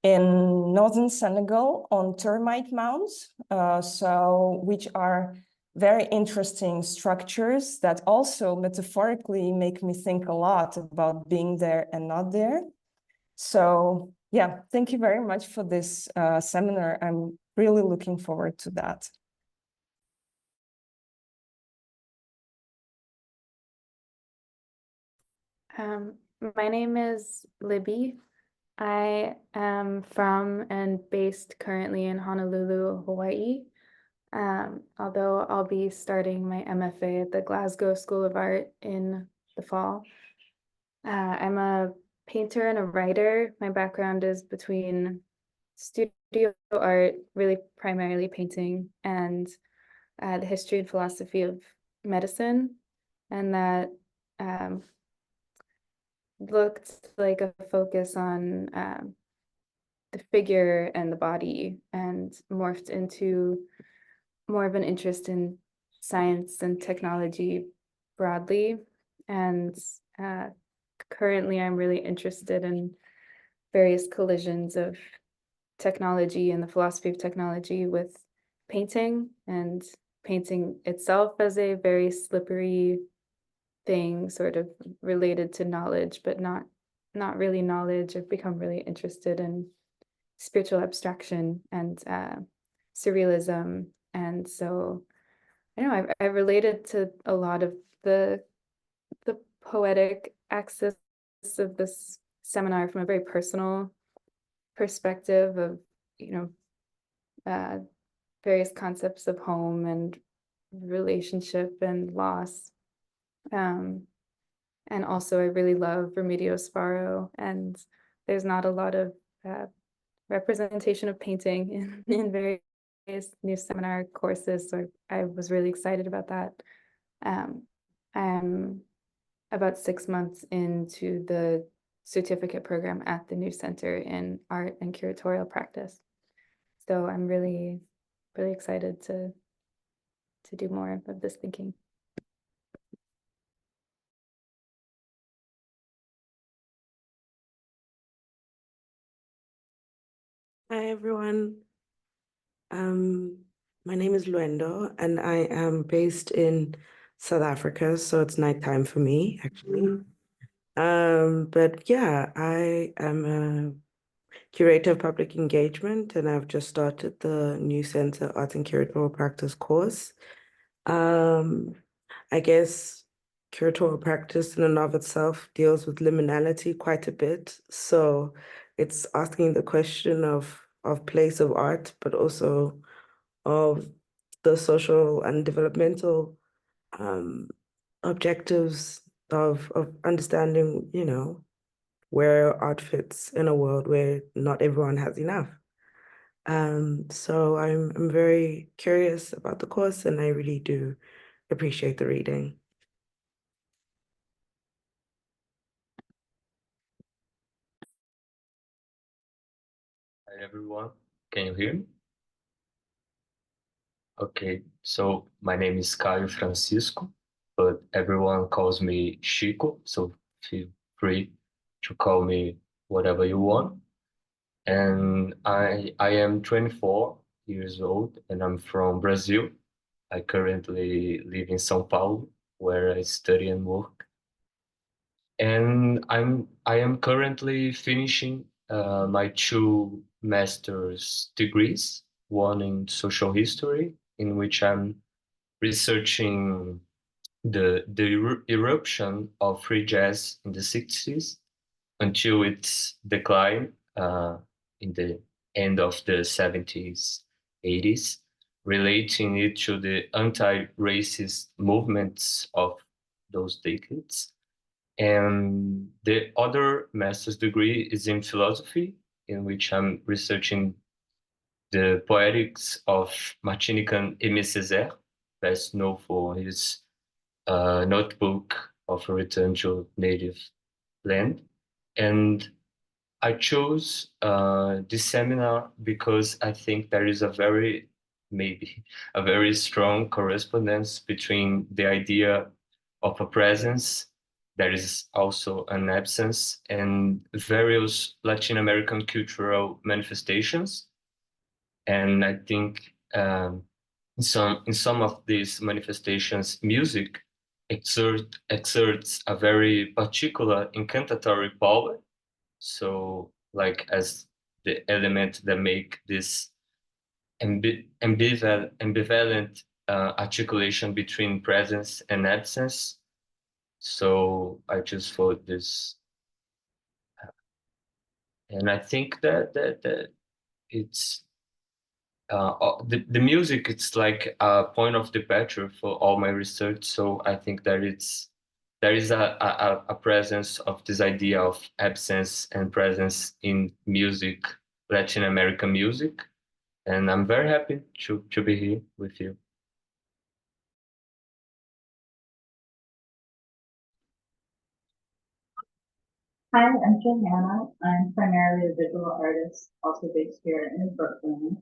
[SPEAKER 13] in northern Senegal on termite mounds, which are very interesting structures that also metaphorically make me think a lot about being there and not there. So yeah, thank you very much for this seminar. I'm really looking forward to that.
[SPEAKER 14] My name is Libby. I am from and based currently in Honolulu, Hawaii. Although I'll be starting my MFA at the Glasgow School of Art in the fall. I'm a painter and a writer. My background is between studio art, really primarily painting, and the history and philosophy of medicine. And that looked like a focus on the figure and the body, and morphed into more of an interest in science and technology broadly. And currently I'm really interested in various collisions of technology and the philosophy of technology with painting, and painting itself as a very slippery thing, sort of related to knowledge, but not really knowledge. I've become really interested in spiritual abstraction and surrealism. And so I know I related to a lot of the poetic axis of this seminar from a very personal perspective of, various concepts of home and relationship and loss. And also I really love Remedios Varo, and there's not a lot of representation of painting in various new seminar courses, so I was really excited about that. I'm about 6 months into the certificate program at the New Center in Art and Curatorial Practice. So I'm really, really excited to do more of this thinking.
[SPEAKER 15] Hi, everyone. My name is Luendo, and I am based in South Africa, so it's nighttime for me, actually. But yeah, I am a curator of public engagement, and I've just started the New Center Art and Curatorial Practice course. I guess curatorial practice in and of itself deals with liminality quite a bit. So it's asking the question of place of art, but also of the social and developmental objectives of understanding, you know, where art fits in a world where not everyone has enough. So I'm very curious about the course, and I really do appreciate the reading.
[SPEAKER 16] Hi everyone, can you hear me? Okay, so my name is Caio Francisco, but everyone calls me Chico, so feel free to call me whatever you want. And I am 24 years old and I'm from Brazil. I currently live in São Paulo, where I study and work. And I am currently finishing my 2 master's degrees, one in social history, in which I'm researching the eruption of free jazz in the 60s until its decline in the end of the 70s, 80s, relating it to the anti-racist movements of those decades. And the other master's degree is in philosophy, in which I'm researching the poetics of Martinican Aimé Césaire, best known for his notebook of a return to native land. And I chose this seminar because I think there is maybe a very strong correspondence between the idea of a presence, there is also an absence, and various Latin American cultural manifestations. And I think in some of these manifestations, music exerts a very particular incantatory power. So, like as the element that make this ambivalent articulation between presence and absence. So I just thought this, and I think that it's the music. It's like a point of departure for all my research. So I think that there is a presence of this idea of absence and presence in music, Latin American music. And I'm very happy to be here with you.
[SPEAKER 17] Hi, I'm Johanna. I'm primarily a visual artist, also based here in Brooklyn.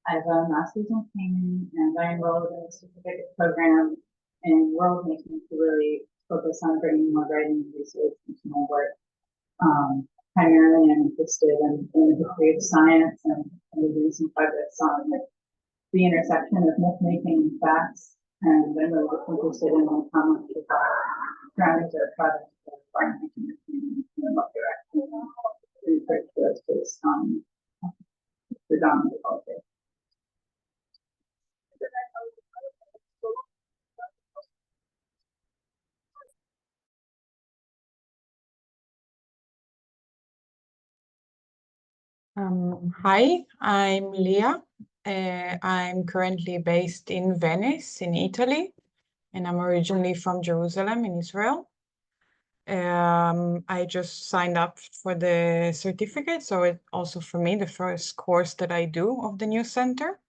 [SPEAKER 17] I have a master's in painting, and I enrolled in a certificate program in world making to really focus on bringing more writing and research into my work. Primarily, I'm interested in the history of science, and I'm doing some projects on the intersection of myth making and facts. And I'm really interested in the comments about surroundings or products that are making and what direction research goes based on the dominant culture.
[SPEAKER 18] Hi, I'm Leah. I'm currently based in Venice, in Italy, and I'm originally from Jerusalem in Israel. I just signed up for the certificate, so it's also for me the first course that I do of the new center.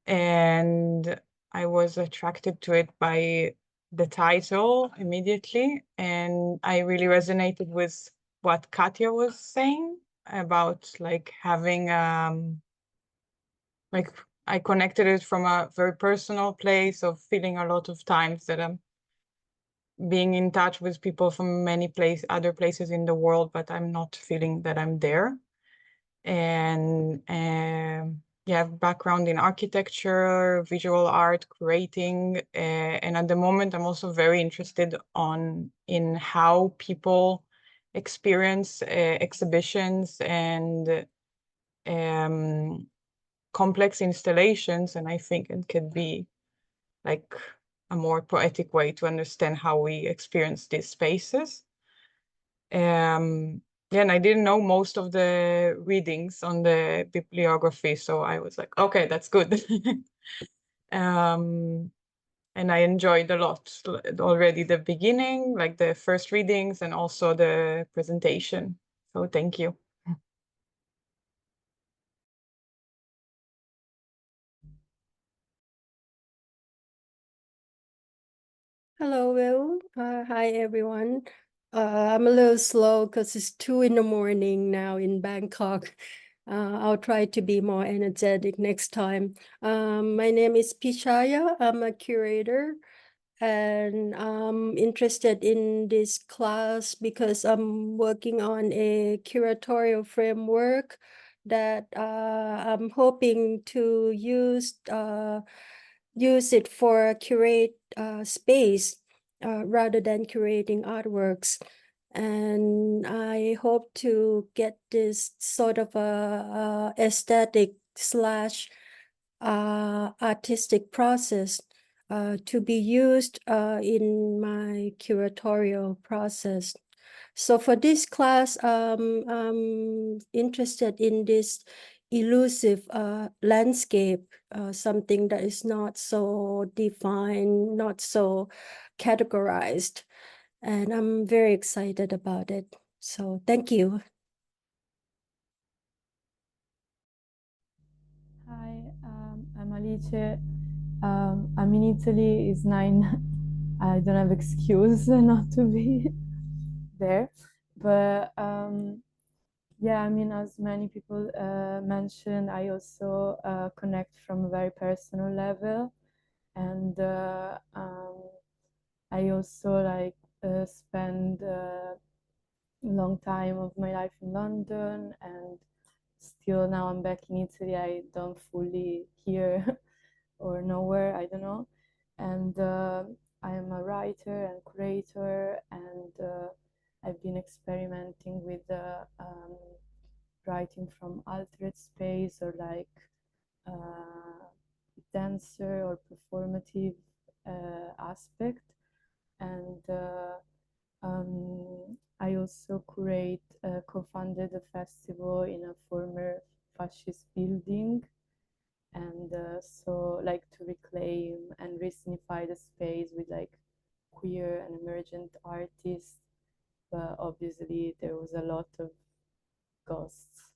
[SPEAKER 18] And I was attracted to it by the title immediately, and I really resonated with what Katya was saying about like having like I connected it from a very personal place of feeling a lot of times that I'm being in touch with people from many other places in the world, but I'm not feeling that I'm there. And yeah, I have background in architecture, visual art, creating, and at the moment I'm also very interested in how people experience exhibitions and complex installations, and I think it could be like a more poetic way to understand how we experience these spaces. Yeah, and I didn't know most of the readings on the bibliography, so I was like, okay, that's good. And I enjoyed a lot already the beginning, like the first readings and also the presentation. So thank you.
[SPEAKER 19] Hello, Will. Hi, everyone. I'm a little slow because it's 2 in the morning now in Bangkok. I'll try to be more energetic next time. My name is Pichaya. I'm a curator, and I'm interested in this class because I'm working on a curatorial framework that I'm hoping to use it for curate space rather than curating artworks. And I hope to get this sort of a aesthetic slash artistic process to be used in my curatorial process. So for this class, I'm interested in this elusive landscape, something that is not so defined, not so categorized. And I'm very excited about it. So thank you.
[SPEAKER 20] Hi, I'm Alice. I'm in Italy. It's 9. I don't have excuse not to be there. But yeah, I mean, as many people mentioned, I also connect from a very personal level. And I also like spend a long time of my life in London, and still now I'm back in Italy. I don't fully hear or nowhere, I don't know. And I am a writer and curator, and I've been experimenting with writing from altered space or like dancer or performative aspect. And I also co-founded a festival in a former fascist building, and so like to reclaim and resinify the space with like queer and emergent artists, but obviously there was a lot of ghosts,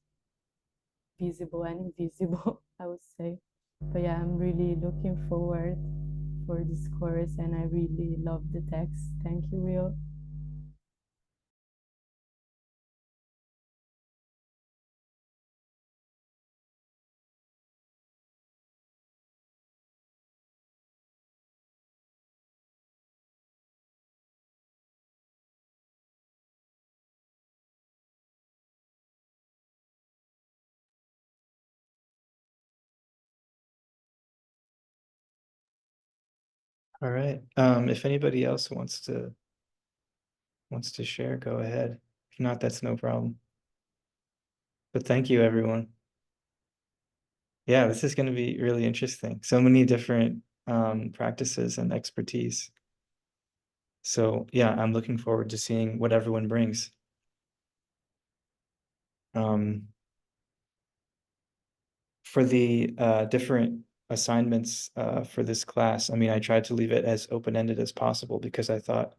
[SPEAKER 20] visible and invisible, I would say. But yeah, I'm really looking forward for this course, and I really love the text. Thank you, Will.
[SPEAKER 2] All right. If anybody else wants to share, go ahead. If not, that's no problem. But thank you, everyone. Yeah, this is going to be really interesting. So many different practices and expertise. So yeah, I'm looking forward to seeing what everyone brings. For the different assignments for this class, I mean, I tried to leave it as open-ended as possible because I thought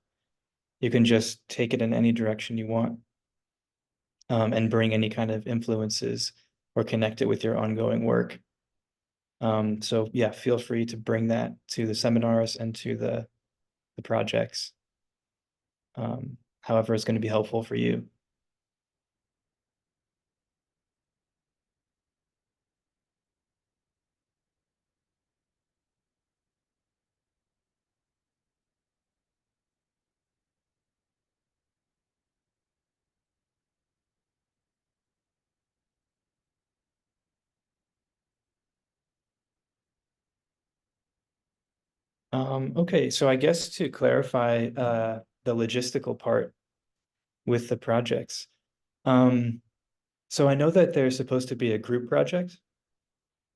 [SPEAKER 2] you can just take it in any direction you want, and bring any kind of influences or connect it with your ongoing work. So yeah, feel free to bring that to the seminars and to the projects, however it's going to be helpful for you. Okay, so I guess to clarify the logistical part with the projects. So I know that there's supposed to be a group project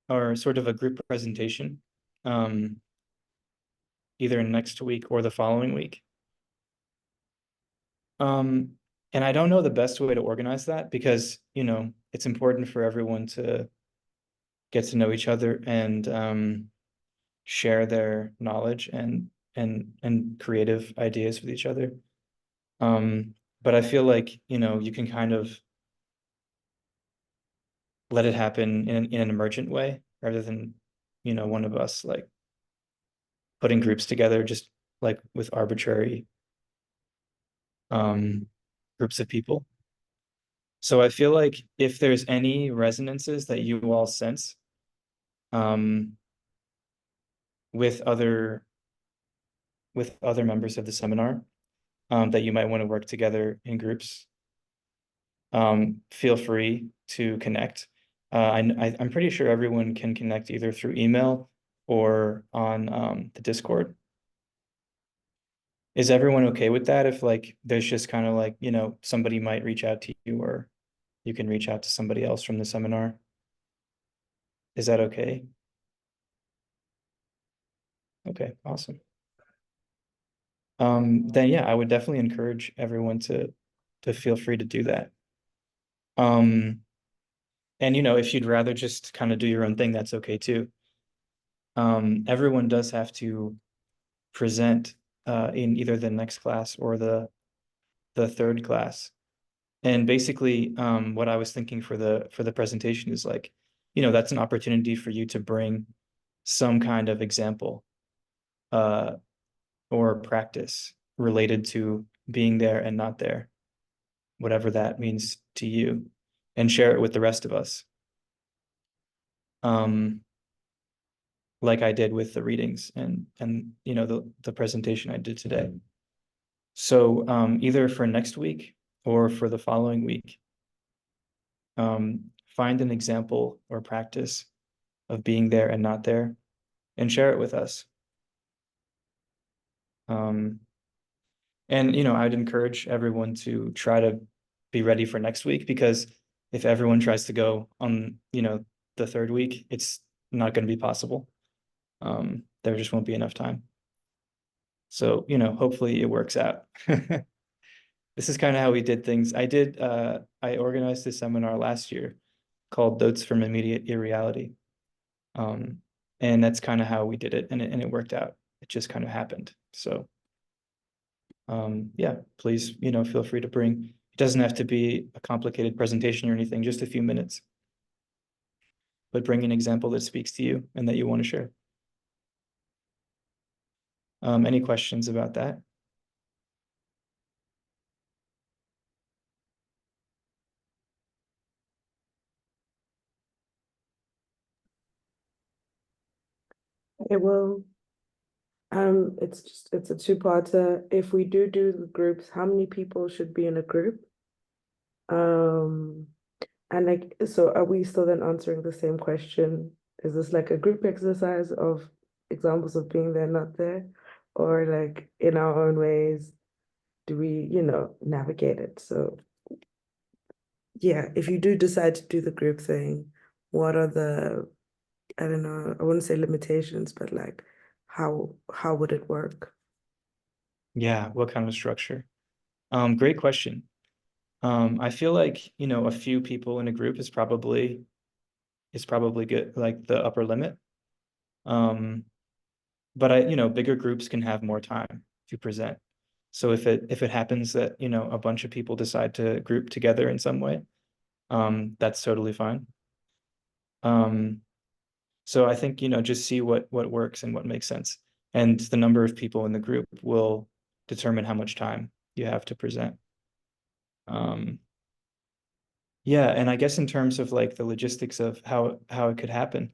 [SPEAKER 2] or sort of a group presentation, either next week or the following week. And I don't know the best way to organize that because, you know, it's important for everyone to get to know each other and share their knowledge and creative ideas with each other. But I feel like, you know, you can kind of let it happen in an emergent way rather than, you know, one of us like putting groups together just like with arbitrary groups of people. So I feel like if there's any resonances that you all sense with other members of the seminar that you might want to work together in groups, feel free to connect. I'm pretty sure everyone can connect either through email or on the Discord. Is everyone okay with that? If like there's just kind of like, you know, somebody might reach out to you or you can reach out to somebody else from the seminar. Is that okay? Okay, awesome. Then yeah, I would definitely encourage everyone to feel free to do that. And you know, if you'd rather just kind of do your own thing, that's okay too. Everyone does have to present in either the next class or the third class. And basically, what I was thinking for the presentation is like, you know, that's an opportunity for you to bring some kind of example or practice related to being there and not there, whatever that means to you, and share it with the rest of us. Like I did with the readings and you know the presentation I did today. So either for next week or for the following week, find an example or practice of being there and not there and share it with us. And you know, I'd encourage everyone to try to be ready for next week, because if everyone tries to go on, you know, the third week, it's not going to be possible. There just won't be enough time. So, you know, hopefully it works out. This is kind of how we did things. I organized a seminar last year called Notes from Immediate Irreality. And that's kind of how we did it, and it worked out. It just kind of happened. So yeah, please, you know, feel free to bring. It doesn't have to be a complicated presentation or anything, just a few minutes. But bring an example that speaks to you and that you want to share. Any questions about that?
[SPEAKER 15] Okay, well, it's a two-parter. If we do the groups, how many people should be in a group? And like, so are we still then answering the same question? Is this like a group exercise of examples of being there, not there? Or like in our own ways, do we, you know, navigate it? So yeah, if you do decide to do the group thing, what are the, I don't know, I wouldn't say limitations, but like how would it work?
[SPEAKER 2] Yeah, what kind of structure? Great question. I feel like, you know, a few people in a group is probably good, like the upper limit. But you know, bigger groups can have more time to present. So if it happens that, you know, a bunch of people decide to group together in some way, that's totally fine. So I think, you know, just see what works and what makes sense. And the number of people in the group will determine how much time you have to present. Yeah, and I guess in terms of like the logistics of how it could happen,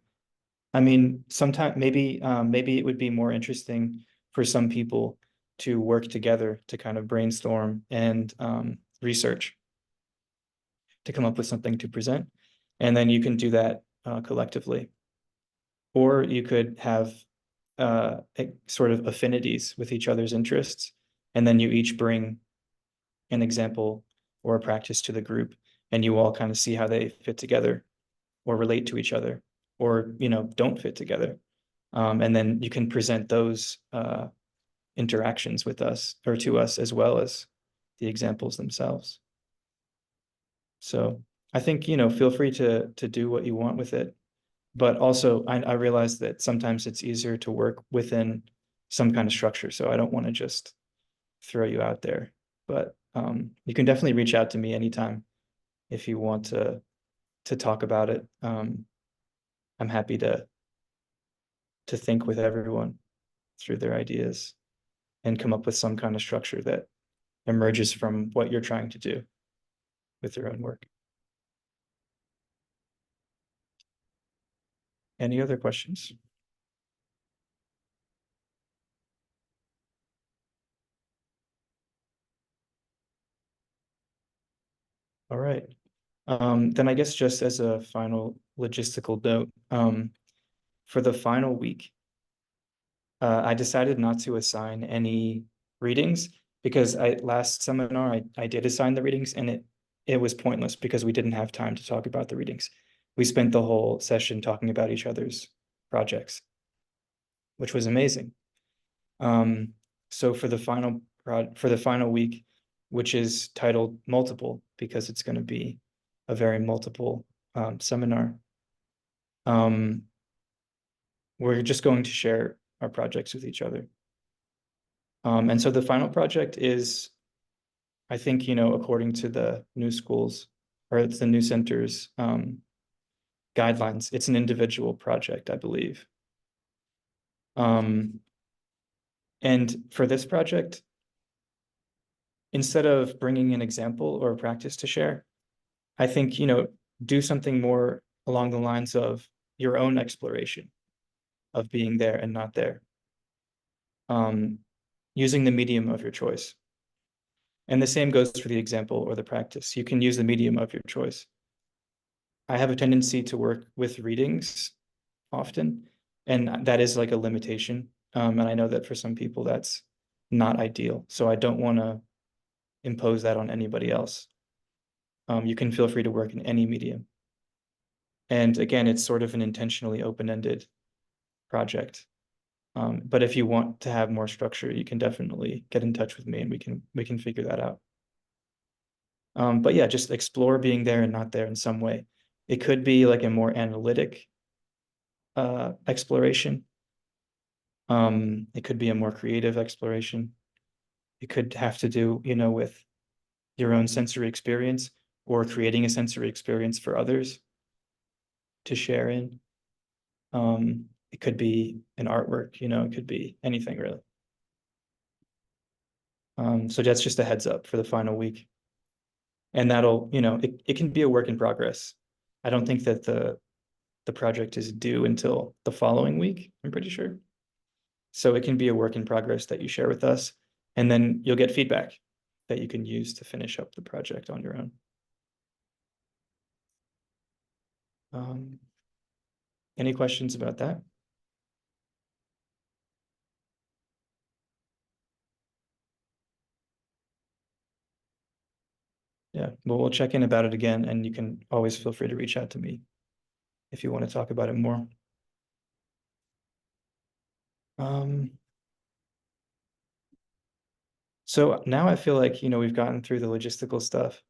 [SPEAKER 2] I mean, sometimes maybe it would be more interesting for some people to work together to kind of brainstorm and research to come up with something to present, and then you can do that collectively. Or you could have sort of affinities with each other's interests, and then you each bring an example or a practice to the group, and you all kind of see how they fit together or relate to each other, or don't fit together. And then you can present those interactions with us or to us, as well as the examples themselves. So I think, feel free to do what you want with it. But also I realize that sometimes it's easier to work within some kind of structure. So I don't want to just throw you out there, but you can definitely reach out to me anytime if you want to talk about it. I'm happy to think with everyone through their ideas and come up with some kind of structure that emerges from what you're trying to do with your own work. Any other questions? All right. Then I guess just as a final logistical note, for the final week, I decided not to assign any readings because last seminar I did assign the readings, and it was pointless because we didn't have time to talk about the readings. We spent the whole session talking about each other's projects, which was amazing. So for the final week, which is titled Multiple, because it's going to be a very multiple seminar, we're just going to share our projects with each other. And so the final project is, I think, according to the new schools or the new center's guidelines, it's an individual project, I believe. And for this project, instead of bringing an example or a practice to share, I think, do something more along the lines of your own exploration of being there and not there, using the medium of your choice. And the same goes for the example or the practice. You can use the medium of your choice. I have a tendency to work with readings often, and that is like a limitation. And I know that for some people that's not ideal. So I don't want to impose that on anybody else. You can feel free to work in any medium. And again, it's sort of an intentionally open-ended project. But if you want to have more structure, you can definitely get in touch with me and we can figure that out. But yeah, just explore being there and not there in some way. It could be like a more analytic exploration. It could be a more creative exploration. It could have to do, with your own sensory experience or creating a sensory experience for others to share in. It could be an artwork, it could be anything really. So that's just a heads up for the final week. And that'll, it can be a work in progress. I don't think that the project is due until the following week, I'm pretty sure. So it can be a work in progress that you share with us, and then you'll get feedback that you can use to finish up the project on your own. Any questions about that? Yeah, well, we'll check in about it again, and you can always feel free to reach out to me if you want to talk about it more. So now I feel like, we've gotten through the logistical stuff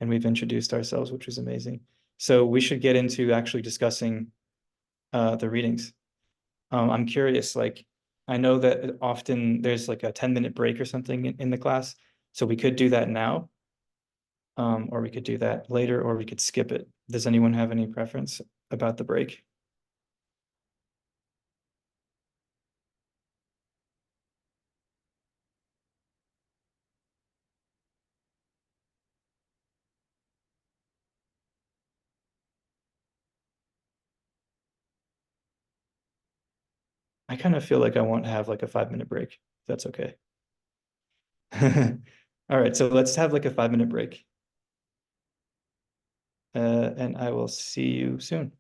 [SPEAKER 2] and we've introduced ourselves, which was amazing. So we should get into actually discussing the readings. I'm curious, like, I know that often there's like a 10-minute break or something in the class. So we could do that now, or we could do that later, or we could skip it. Does anyone have any preference about the break? I kind of feel like I want to have like a 5-minute break, if that's okay. All right, so let's have like a 5-minute break. And I will see you soon.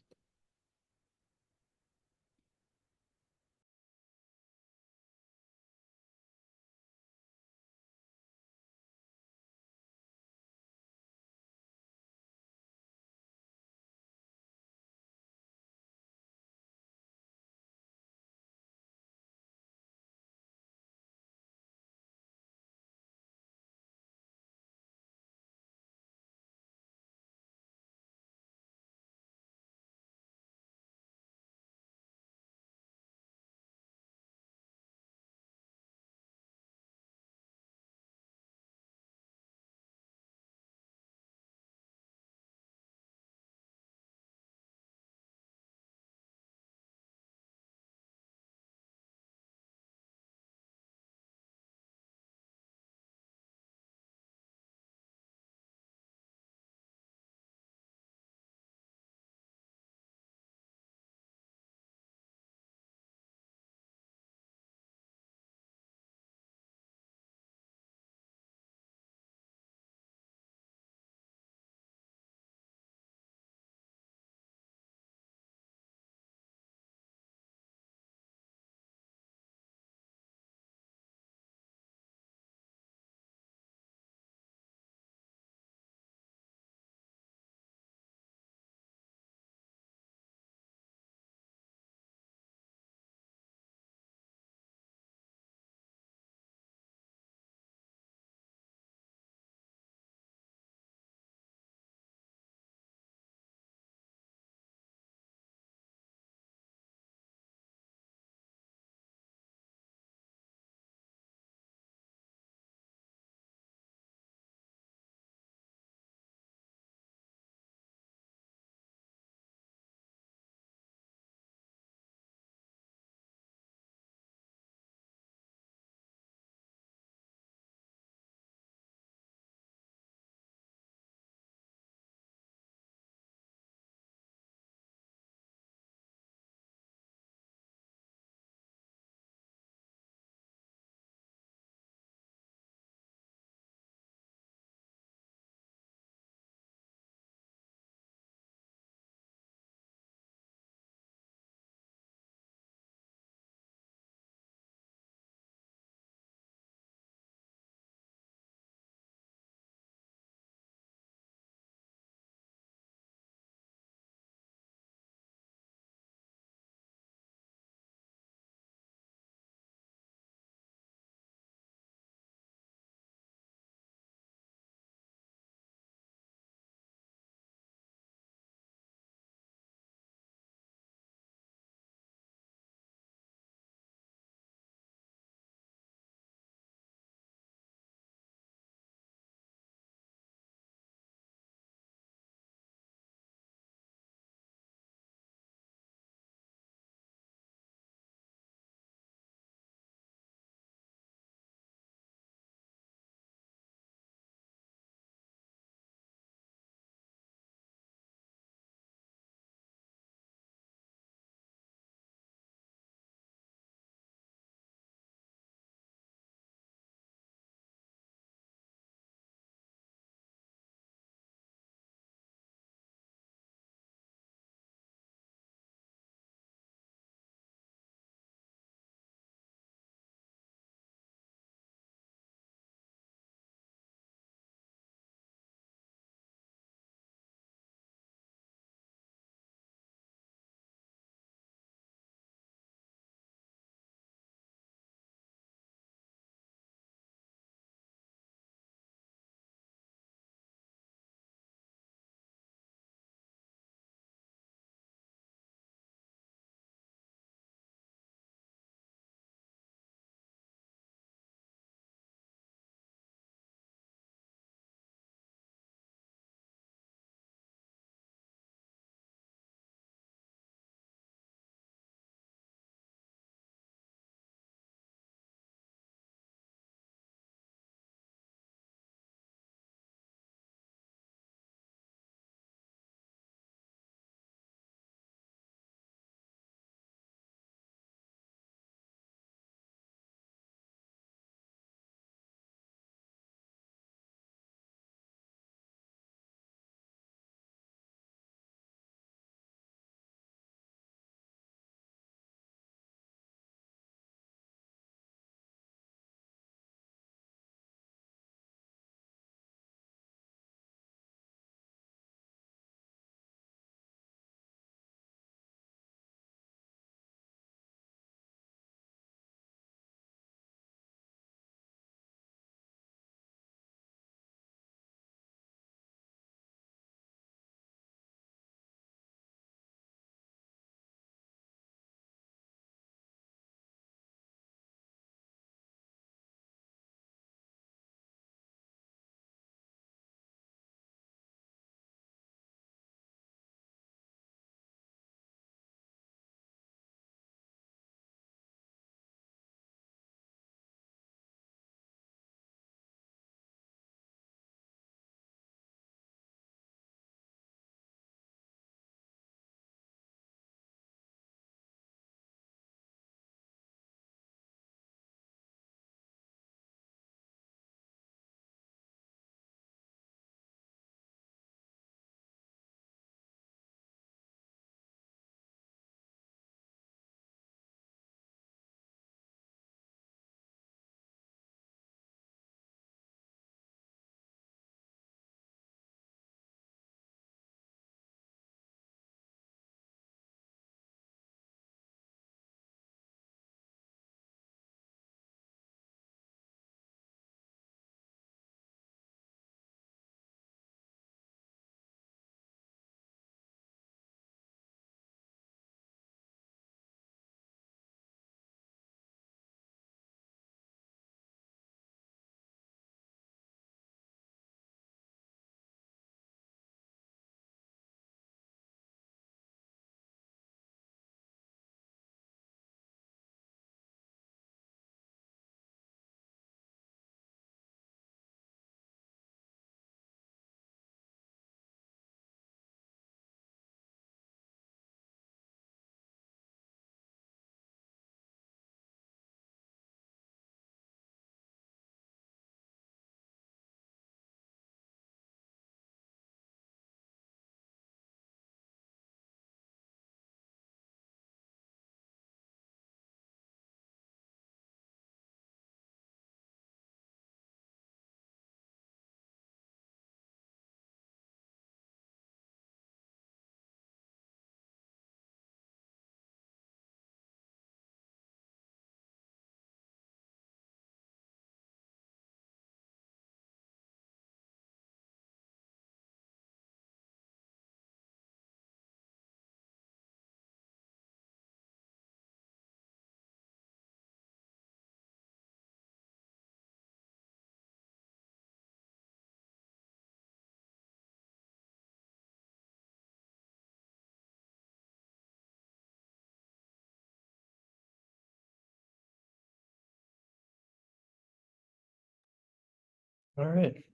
[SPEAKER 2] All right.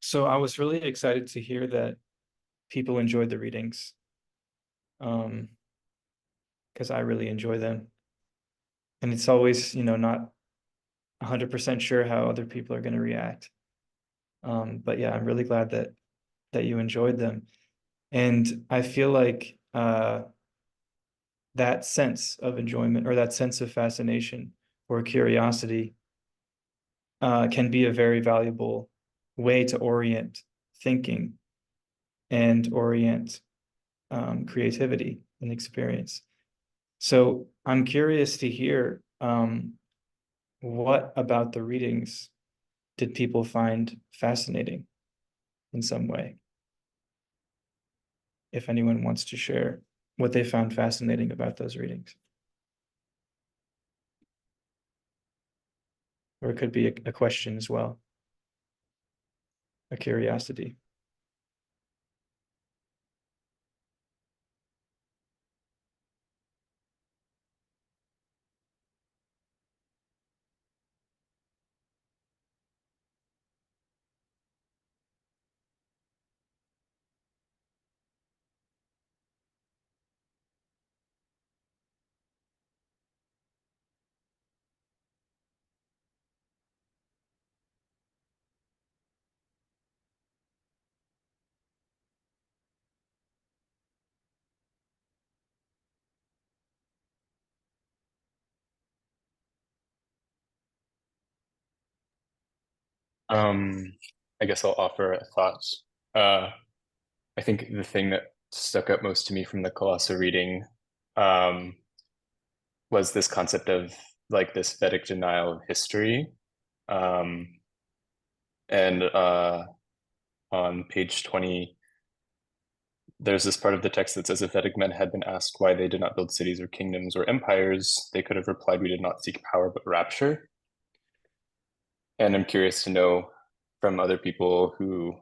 [SPEAKER 2] So I was really excited to hear that people enjoyed the readings. Because I really enjoy them. And it's always, not 100% sure how other people are going to react. But yeah, I'm really glad that you enjoyed them. And I feel like that sense of enjoyment or that sense of fascination or curiosity can be a very valuable way to orient thinking and orient creativity and experience. So I'm curious to hear what about the readings did people find fascinating in some way? If anyone wants to share what they found fascinating about those readings. Or it could be a question as well, a curiosity.
[SPEAKER 3] I guess I'll offer a thought. I think the thing that stuck out most to me from the Colossa reading was this concept of like this Vedic denial of history. And on page 20, there's this part of the text that says, if Vedic men had been asked why they did not build cities or kingdoms or empires, they could have replied, we did not seek power but rapture. And I'm curious to know from other people who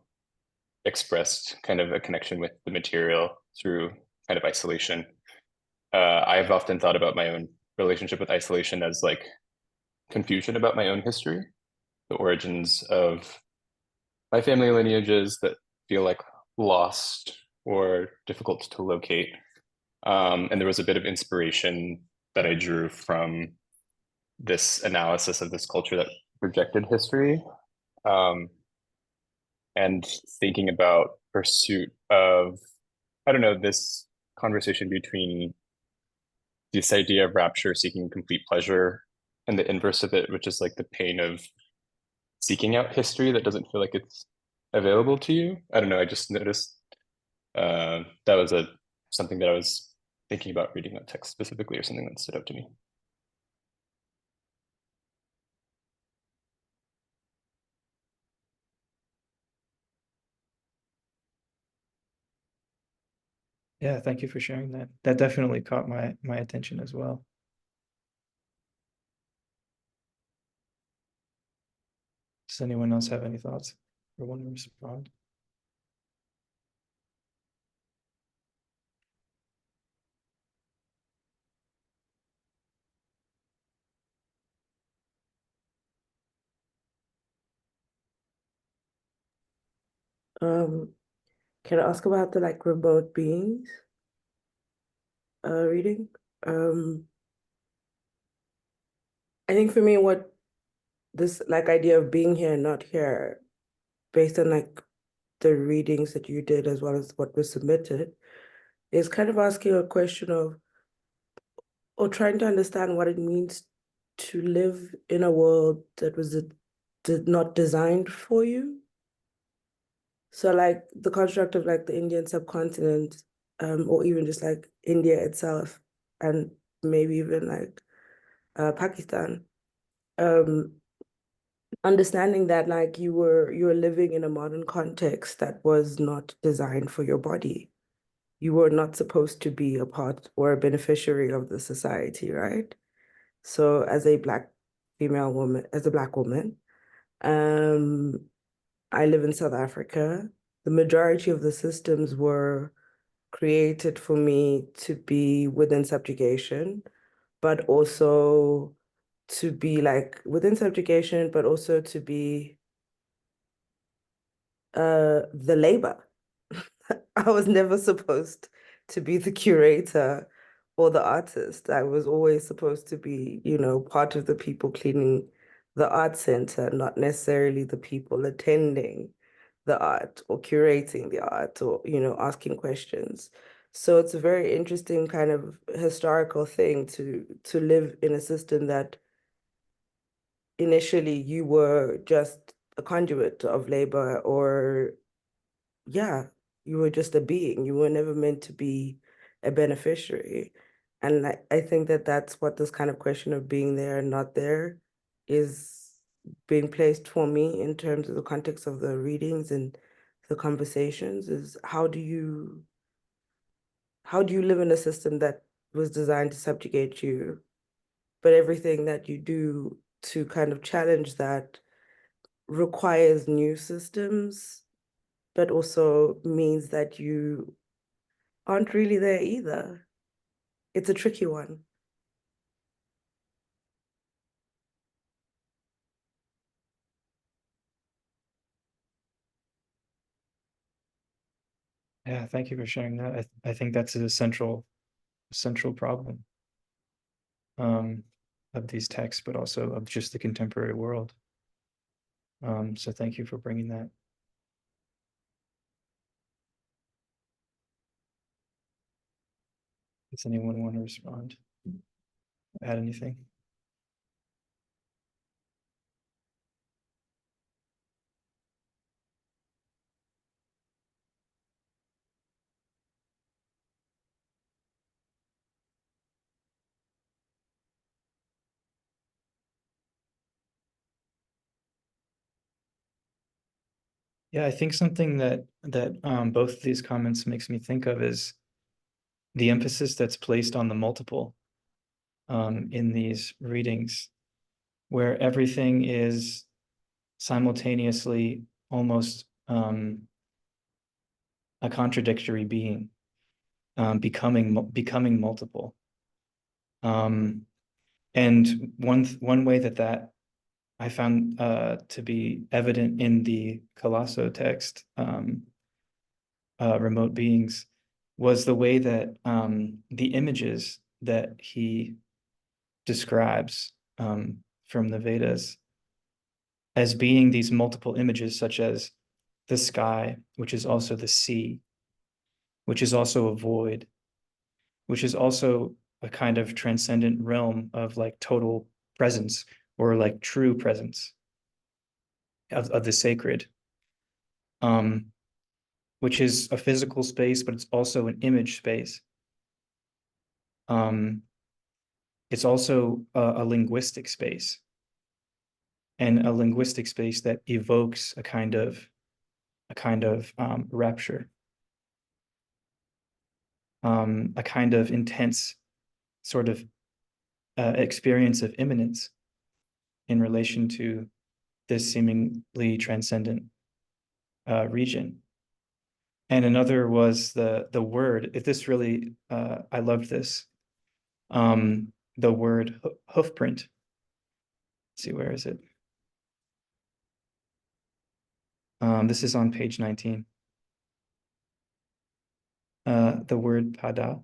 [SPEAKER 3] expressed kind of a connection with the material through kind of isolation. I've often thought about my own relationship with isolation as like confusion about my own history, the origins of my family lineages that feel like lost or difficult to locate. And there was a bit of inspiration that I drew from this analysis of this culture that rejected history. And thinking about pursuit of, I don't know, this conversation between this idea of rapture, seeking complete pleasure, and the inverse of it, which is like the pain of seeking out history that doesn't feel like it's available to you. I don't know, I just noticed that was something that I was thinking about reading that text specifically, or something that stood out to me.
[SPEAKER 2] Yeah, thank you for sharing that. That definitely caught my attention as well. Does anyone else have any thoughts or want to respond?
[SPEAKER 15] Can I ask about the like remote beings reading? I think for me, what this like idea of being here and not here, based on like the readings that you did as well as what was submitted, is kind of asking a question of, or trying to understand what it means to live in a world that was not designed for you. So like the construct of like the Indian subcontinent, or even just like India itself, and maybe even like Pakistan, understanding that like you were living in a modern context that was not designed for your body. You were not supposed to be a part or a beneficiary of the society, right? So as a Black woman, I live in South Africa. The majority of the systems were created for me to be within subjugation, but also to be like within subjugation, but also to be the labor. I was never supposed to be the curator or the artist. I was always supposed to be, you know, part of the people cleaning the art center, not necessarily the people attending the art or curating the art or, you know, asking questions. So it's a very interesting kind of historical thing to live in a system that initially you were just a conduit of labor, or yeah, you were just a being. You were never meant to be a beneficiary. And I think that that's what this kind of question of being there and not there is being placed for me in terms of the context of the readings and the conversations, is how do you live in a system that was designed to subjugate you, but everything that you do to kind of challenge that requires new systems, but also means that you aren't really there either. It's a tricky one.
[SPEAKER 2] Yeah, thank you for sharing that. I think that's a central problem of these texts, but also of just the contemporary world. So thank you for bringing that. Does anyone want to respond? Add anything? Yeah, I think something that both of these comments makes me think of is the emphasis that's placed on the multiple in these readings, where everything is simultaneously almost a contradictory being, becoming multiple. And one way that I found to be evident in the Colosso text, remote beings, was the way that the images that he describes from the Vedas as being these multiple images, such as the sky, which is also the sea, which is also a void, which is also a kind of transcendent realm of like total presence, or like true presence of the sacred, which is a physical space, but it's also an image space. It's also a linguistic space, and a linguistic space that evokes a kind of rapture, a kind of intense sort of experience of immanence in relation to this seemingly transcendent region. And another was the word. If this really, I loved this. The word hoofprint. Let's see, where is it? This is on page 19. The word pada,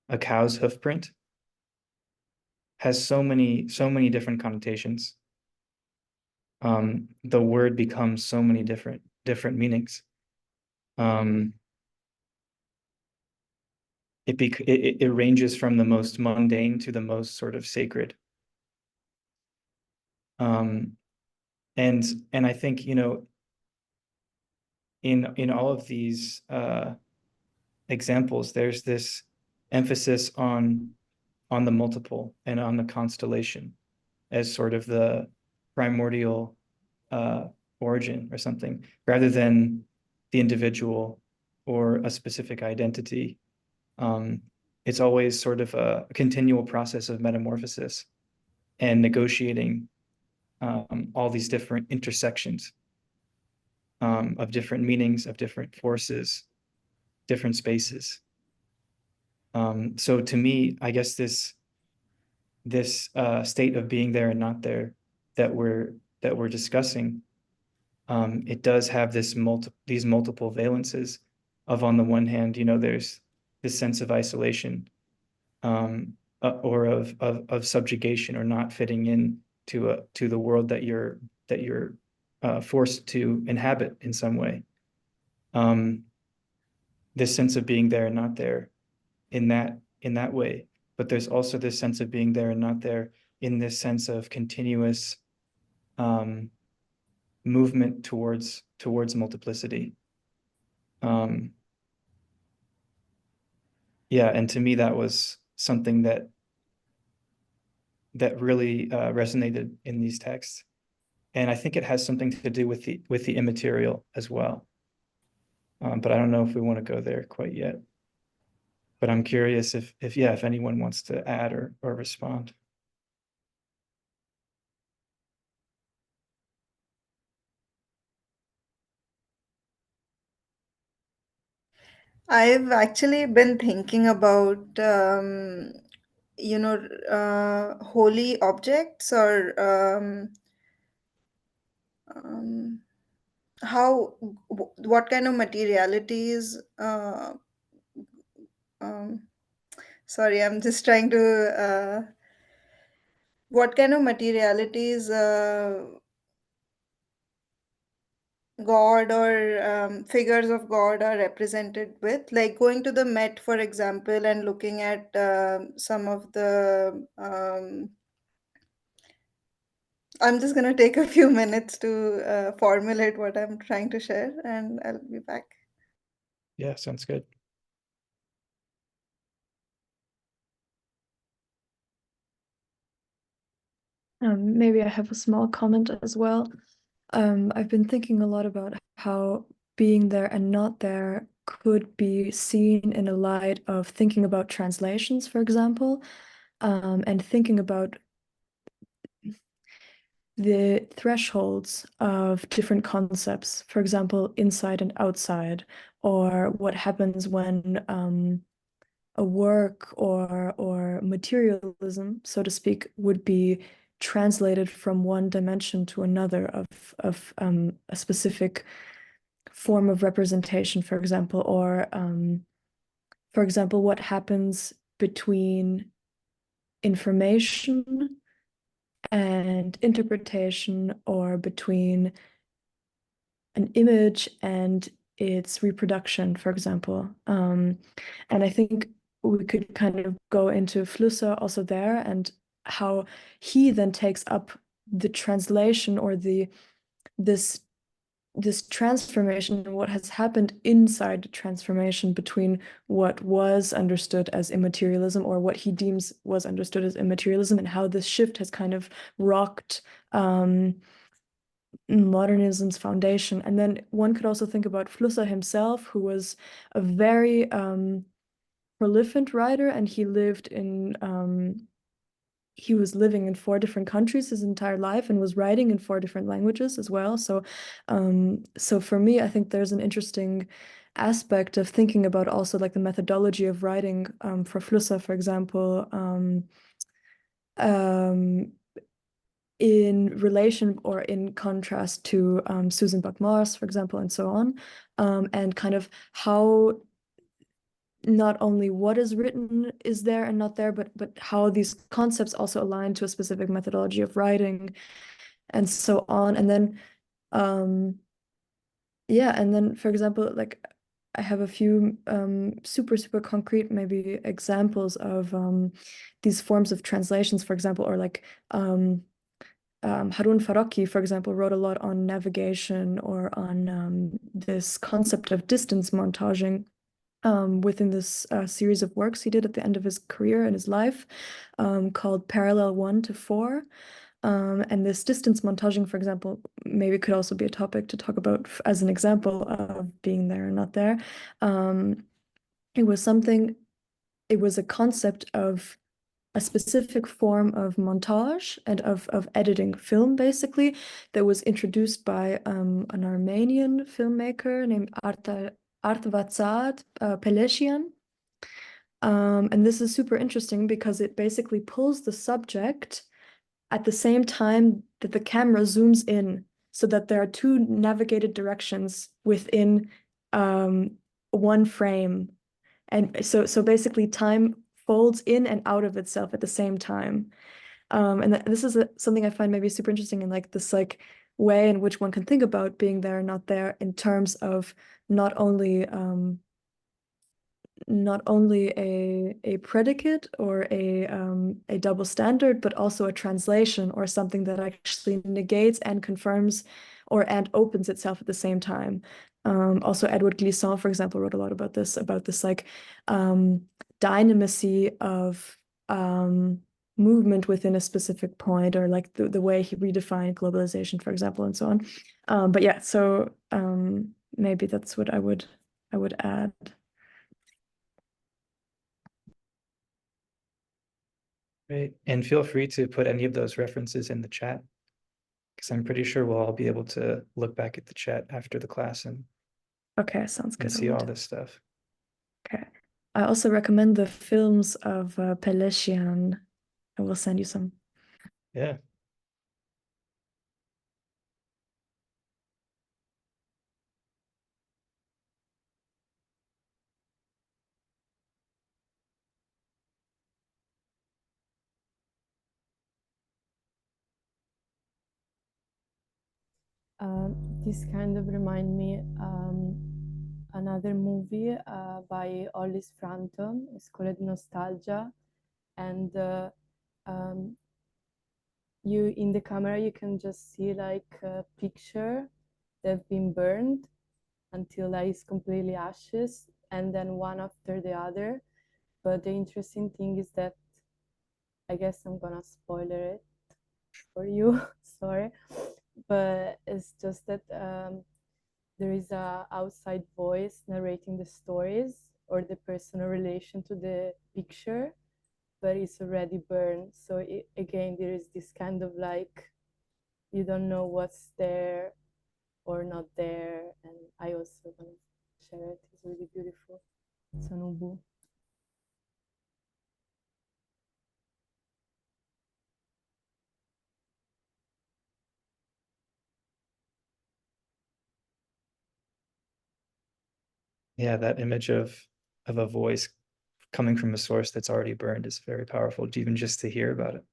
[SPEAKER 2] a cow's hoofprint, has so many different connotations. The word becomes so many different meanings. It ranges from the most mundane to the most sort of sacred. And I think, you know, in all of these examples, there's this emphasis on the multiple and on the constellation as sort of the primordial origin or something, rather than the individual or a specific identity. It's always sort of a continual process of metamorphosis and negotiating all these different intersections of different meanings, of different forces, different spaces. So to me, I guess this this state of being there and not there that we're discussing, it does have these multiple valences of, on the one hand, there's this sense of isolation, or of subjugation, or not fitting in to the world that you're forced to inhabit in some way. This sense of being there and not there in that way. But there's also this sense of being there and not there in this sense of continuous movement towards multiplicity. Yeah, and to me that was something that really resonated in these texts. And I think it has something to do with the immaterial as well. But I don't know if we want to go there quite yet. But I'm curious if anyone wants to add or respond.
[SPEAKER 4] I've actually been thinking about, holy objects, or what kind of materialities. Sorry, I'm just trying to. What kind of materialities God, or figures of God are represented with, like going to the Met, for example, and looking at some of the. I'm just going to take a few minutes to formulate what I'm trying to share, and I'll be back.
[SPEAKER 2] Yeah, sounds good.
[SPEAKER 12] Maybe I have a small comment as well. I've been thinking a lot about how being there and not there could be seen in a light of thinking about translations, for example, and thinking about the thresholds of different concepts, for example, inside and outside, or what happens when a work or materialism, so to speak, would be translated from one dimension to another of a specific form of representation, for example, or for example, what happens between information and interpretation, or between an image and its reproduction, for example. And I think we could kind of go into Flusser also there, and how he then takes up the translation, or this transformation, what has happened inside the transformation between what was understood as immaterialism, or what he deems was understood as immaterialism, and how this shift has kind of rocked modernism's foundation. And then one could also think about Flusser himself, who was a very prolific writer, and he was living in 4 different countries his entire life, and was writing in 4 different languages as well. So for me, I think there's an interesting aspect of thinking about also like the methodology of writing for Flusser, for example, in relation or in contrast to Susan Buck-Morss, for example, and so on, and kind of how not only what is written is there and not there, but how these concepts also align to a specific methodology of writing, and so on. And then, for example, like I have a few super concrete maybe examples of these forms of translations, for example, or like Harun Farocki, for example, wrote a lot on navigation, or on this concept of distance montaging within this series of works he did at the end of his career and his life, called Parallel 1 to 4. And this distance montaging, for example, maybe could also be a topic to talk about as an example of being there and not there. It was a concept of a specific form of montage and of editing film, basically, that was introduced by an Armenian filmmaker named Artvatsad Peleshian. And this is super interesting because it basically pulls the subject at the same time that the camera zooms in, so that there are two navigated directions within one frame. And so basically time folds in and out of itself at the same time. And this is something I find maybe super interesting in like this like way in which one can think about being there and not there in terms of not only a predicate or a double standard, but also a translation or something that actually negates and confirms and opens itself at the same time. Also, Edward Glissant, for example, wrote a lot about this like dynamisy of movement within a specific point, or like the way he redefined globalization, for example, and so on. But yeah, so maybe that's what I would add.
[SPEAKER 2] Great. And feel free to put any of those references in the chat, because I'm pretty sure we'll all be able to look back at the chat after the class and
[SPEAKER 12] okay, sounds good.
[SPEAKER 2] And see all this stuff.
[SPEAKER 12] Okay. I also recommend the films of Peleshian. I will send you some.
[SPEAKER 2] Yeah.
[SPEAKER 20] This kind of remind me another movie by Ollis Frampton. It's called Nostalgia, and you in the camera you can just see like a picture that've been burned until like it's completely ashes, and then one after the other. But the interesting thing is that I guess I'm gonna spoiler it for you. Sorry, but it's just that there is a outside voice narrating the stories or the personal relation to the picture, but it's already burned. So again, there is this kind of like, you don't know what's there or not there. And I also want to share it. It's really beautiful. It's an ubu.
[SPEAKER 2] Yeah, that image of a voice coming from a source that's already burned is very powerful, even just to hear about it.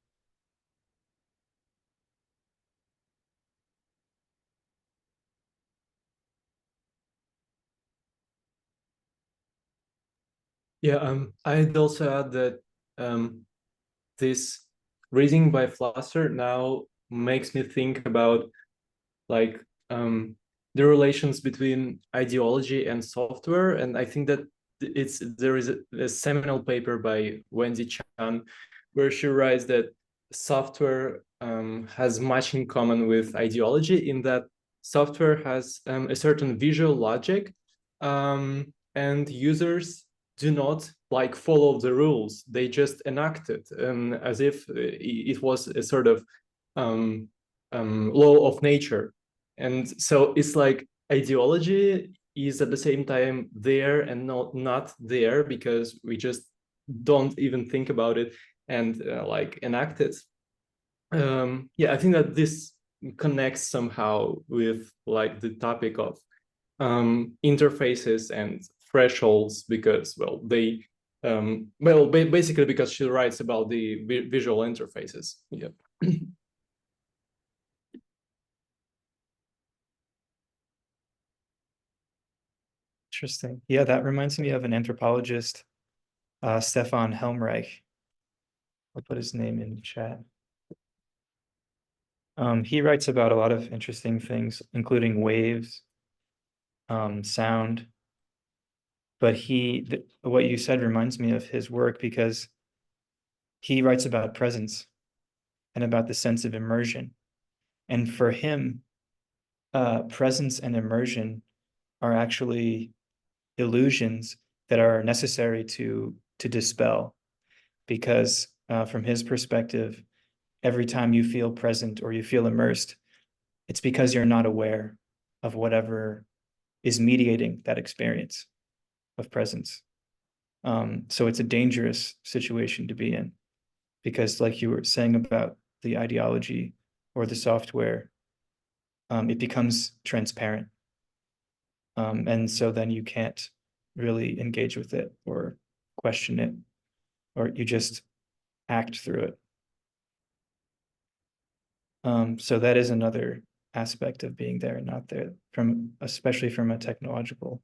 [SPEAKER 10] Yeah, I'd also add that this reading by Flusser now makes me think about like the relations between ideology and software, and I think that there is a seminal paper by Wendy Chan where she writes that software has much in common with ideology in that software has a certain visual logic, and users do not like follow the rules. They just enact it as if it was a sort of law of nature. And so it's like ideology is at the same time there and not there, because we just don't even think about it and like enact it. Yeah, I think that this connects somehow with like the topic of interfaces and thresholds, because well they basically because she writes about the visual interfaces. Yeah.
[SPEAKER 2] Interesting. Yeah, that reminds me of an anthropologist, Stefan Helmreich. I'll put his name in the chat. He writes about a lot of interesting things, including waves, sound. But what you said reminds me of his work, because he writes about presence and about the sense of immersion. And for him, presence and immersion are actually illusions that are necessary to dispel, because from his perspective, every time you feel present or you feel immersed, it's because you're not aware of whatever is mediating that experience of presence. So it's a dangerous situation to be in, because like you were saying about the ideology or the software, it becomes transparent. And so then you can't really engage with it or question it, or you just act through it. So that is another aspect of being there and not there, especially from a technological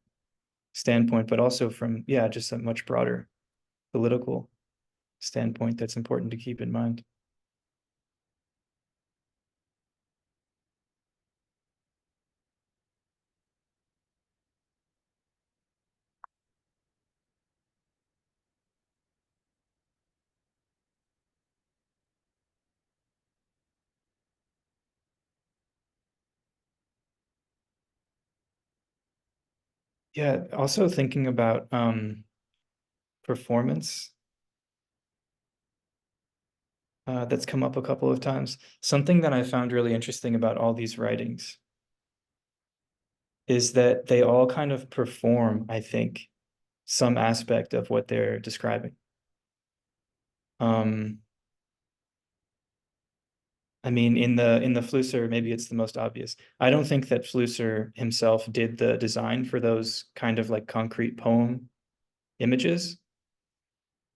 [SPEAKER 2] standpoint, but also from, yeah, just a much broader political standpoint that's important to keep in mind. Yeah, also thinking about performance. That's come up a couple of times. Something that I found really interesting about all these writings is that they all kind of perform, I think, some aspect of what they're describing. I mean, in the Flusser, maybe it's the most obvious. I don't think that Flusser himself did the design for those kind of like concrete poem images.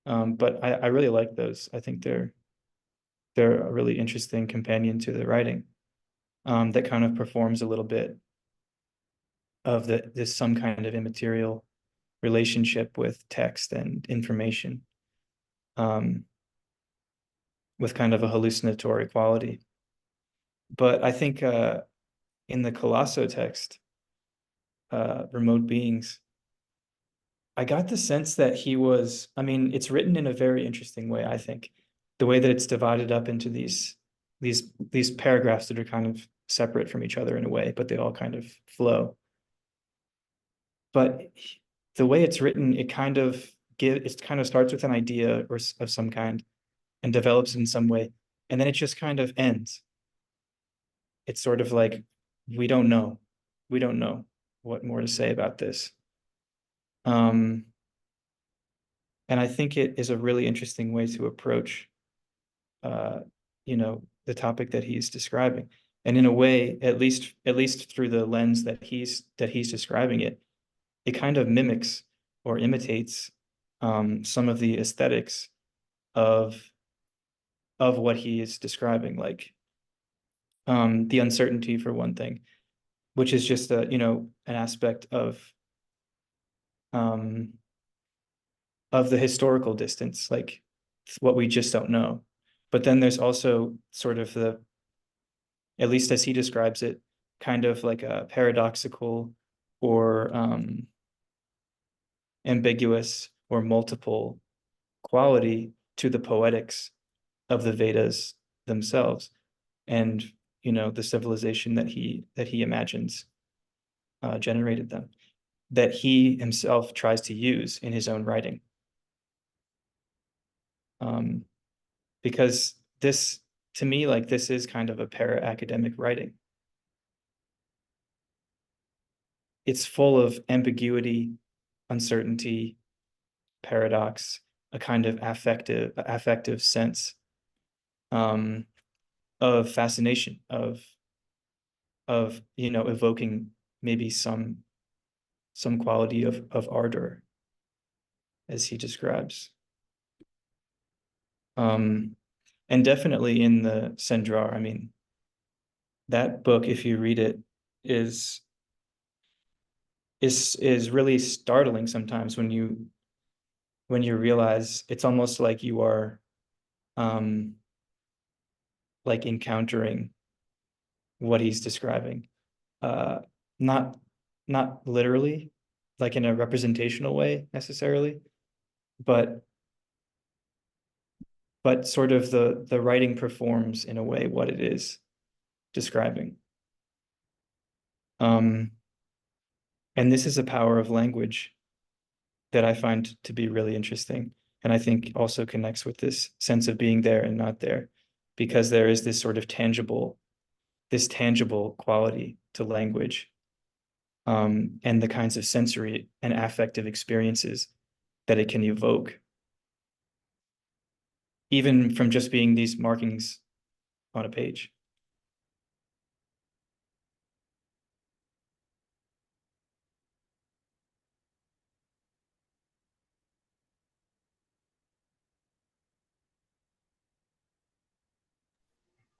[SPEAKER 2] But I really like those. I think they're a really interesting companion to the writing, that kind of performs a little bit of this some kind of immaterial relationship with text and information, with kind of a hallucinatory quality. But I think in the Colosso text, Remote Beings, I got the sense that he was, I mean, it's written in a very interesting way, I think. The way that it's divided up into these paragraphs that are kind of separate from each other in a way, but they all kind of flow. But the way it's written, it kind of starts with an idea or of some kind and develops in some way, and then it just kind of ends. It's sort of like, we don't know what more to say about this. And I think it is a really interesting way to approach, the topic that he's describing. And in a way, at least through the lens that he's describing it, it kind of mimics or imitates some of the aesthetics of what he is describing, like the uncertainty for one thing, which is just an aspect of the historical distance, like what we just don't know. But then there's also sort of at least as he describes it, kind of like a paradoxical or ambiguous or multiple quality to the poetics of the Vedas themselves, and the civilization that he imagines generated them, that he himself tries to use in his own writing. Because this, to me, like, this is kind of a para-academic writing. It's full of ambiguity, uncertainty, paradox, a kind of affective sense of fascination, of evoking maybe some quality of ardor, as he describes. And definitely in the Sendrar, I mean, that book, if you read it, is really startling sometimes when you realize it's almost like you are like encountering what he's describing, not literally, like in a representational way necessarily, but sort of the writing performs in a way what it is describing. And this is a power of language that I find to be really interesting, and I think also connects with this sense of being there and not there, because there is this sort of tangible quality to language, and the kinds of sensory and affective experiences that it can evoke, even from just being these markings on a page.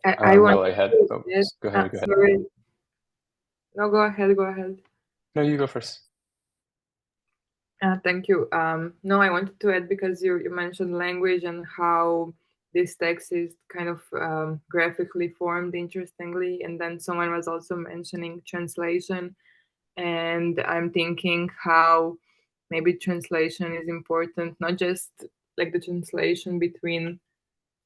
[SPEAKER 7] I want
[SPEAKER 3] Well, I had.
[SPEAKER 7] to
[SPEAKER 3] Oh,
[SPEAKER 7] add-
[SPEAKER 3] go ahead. Go ahead.
[SPEAKER 7] sorry. No, go ahead. Go ahead.
[SPEAKER 3] No, you go first.
[SPEAKER 7] Thank you. No, I wanted to add because you mentioned language and how this text is kind of graphically formed interestingly. And then someone was also mentioning translation. And I'm thinking how maybe translation is important, not just like the translation between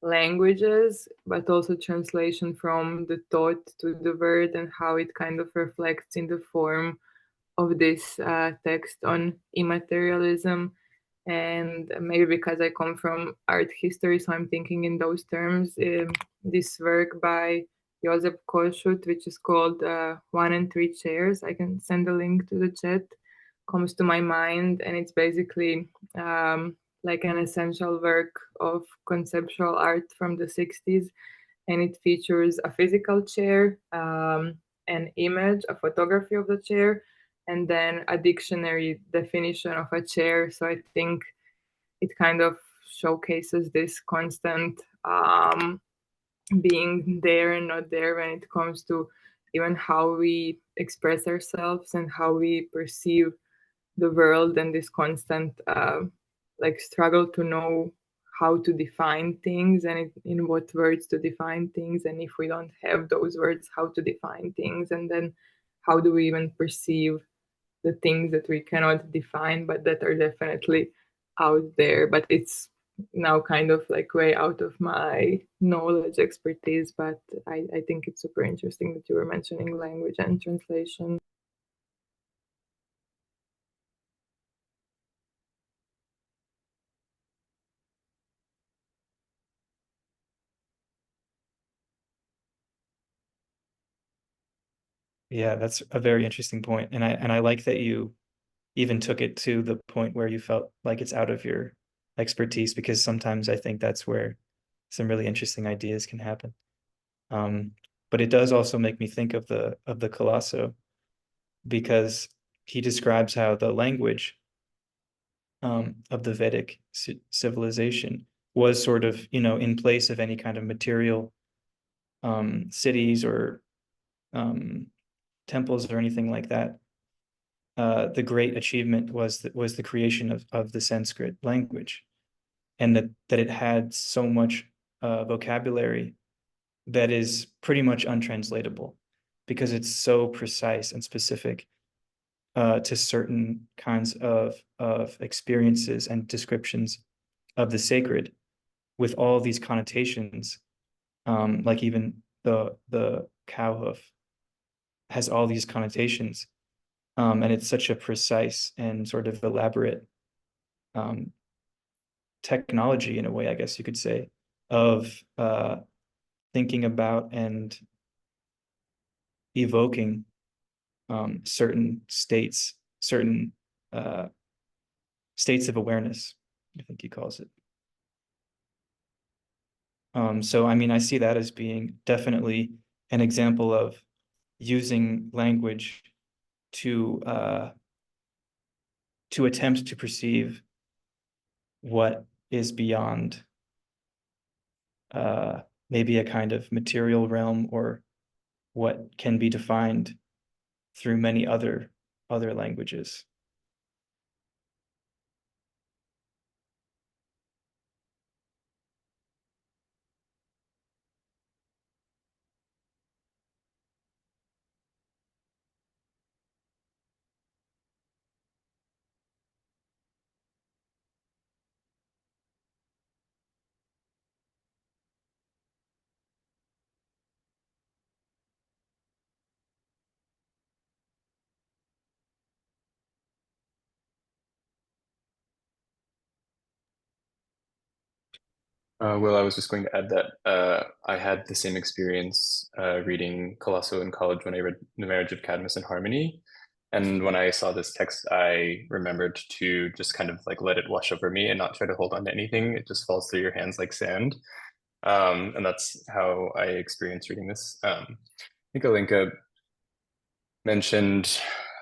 [SPEAKER 7] languages, but also translation from the thought to the word and how it kind of reflects in the form of this text on immaterialism. And maybe because I come from art history, so I'm thinking in those terms. This work by Josep Koschut, which is called One and Three Chairs, I can send a link to the chat, comes to my mind. And it's basically like an essential work of conceptual art from the 60s. And it features a physical chair, an image, a photography of the chair, and then a dictionary definition of a chair. So I think it kind of showcases this constant being there and not there when it comes to even how we express ourselves and how we perceive the world, and this constant like struggle to know how to define things and in what words to define things, and if we don't have those words, how to define things, and then how do we even perceive the things that we cannot define but that are definitely out there. But it's now kind of like way out of my knowledge expertise, but I think it's super interesting that you were mentioning language and translation.
[SPEAKER 2] Yeah, that's a very interesting point. And I like that you even took it to the point where you felt like it's out of your expertise, because sometimes I think that's where some really interesting ideas can happen. But it does also make me think of the Colosso, because he describes how the language of the Vedic civilization was sort of, in place of any kind of material cities or temples or anything like that. The great achievement was the creation of the Sanskrit language, and that it had so much vocabulary that is pretty much untranslatable, because it's so precise and specific to certain kinds of experiences and descriptions of the sacred, with all these connotations, like even the cow hoof has all these connotations, and it's such a precise and sort of elaborate technology, in a way, I guess you could say, of thinking about and evoking certain states of awareness, I think he calls it. So, I mean, I see that as being definitely an example of using language to attempt to perceive what is beyond maybe a kind of material realm, or what can be defined through many other languages.
[SPEAKER 3] Well, I was just going to add that I had the same experience reading Colosso in college when I read The Marriage of Cadmus and Harmony. And when I saw this text, I remembered to just kind of like let it wash over me and not try to hold on to anything. It just falls through your hands like sand. And that's how I experienced reading this. I think Alinka mentioned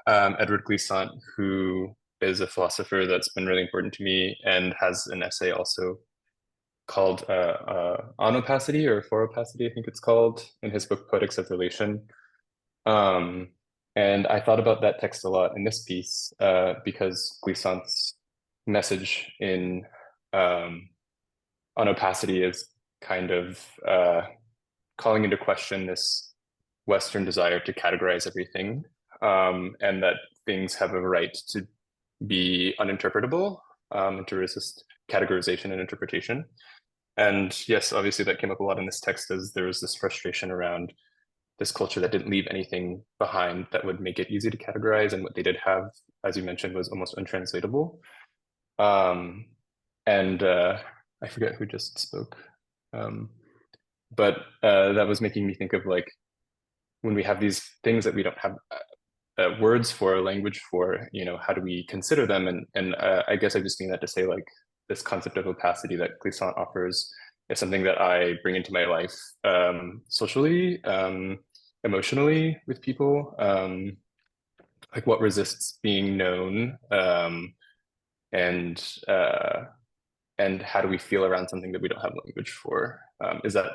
[SPEAKER 3] Edward Glissant, who is a philosopher that's been really important to me and has an essay also called Onopacity or Foropacity, I think it's called, in his book Poetics of Relation. And I thought about that text a lot in this piece because Glissant's message in Onopacity is kind of calling into question this Western desire to categorize everything, and that things have a right to be uninterpretable, and to resist categorization and interpretation. And yes, obviously that came up a lot in this text as there was this frustration around this culture that didn't leave anything behind that would make it easy to categorize, and what they did have, as you mentioned, was almost untranslatable. And I forget who just spoke, but that was making me think of like, when we have these things that we don't have words for, language for, you know, how do we consider them? And I guess I just mean that to say like this concept of opacity that Glissant offers is something that I bring into my life socially, emotionally with people, like what resists being known, and how do we feel around something that we don't have language for? Is that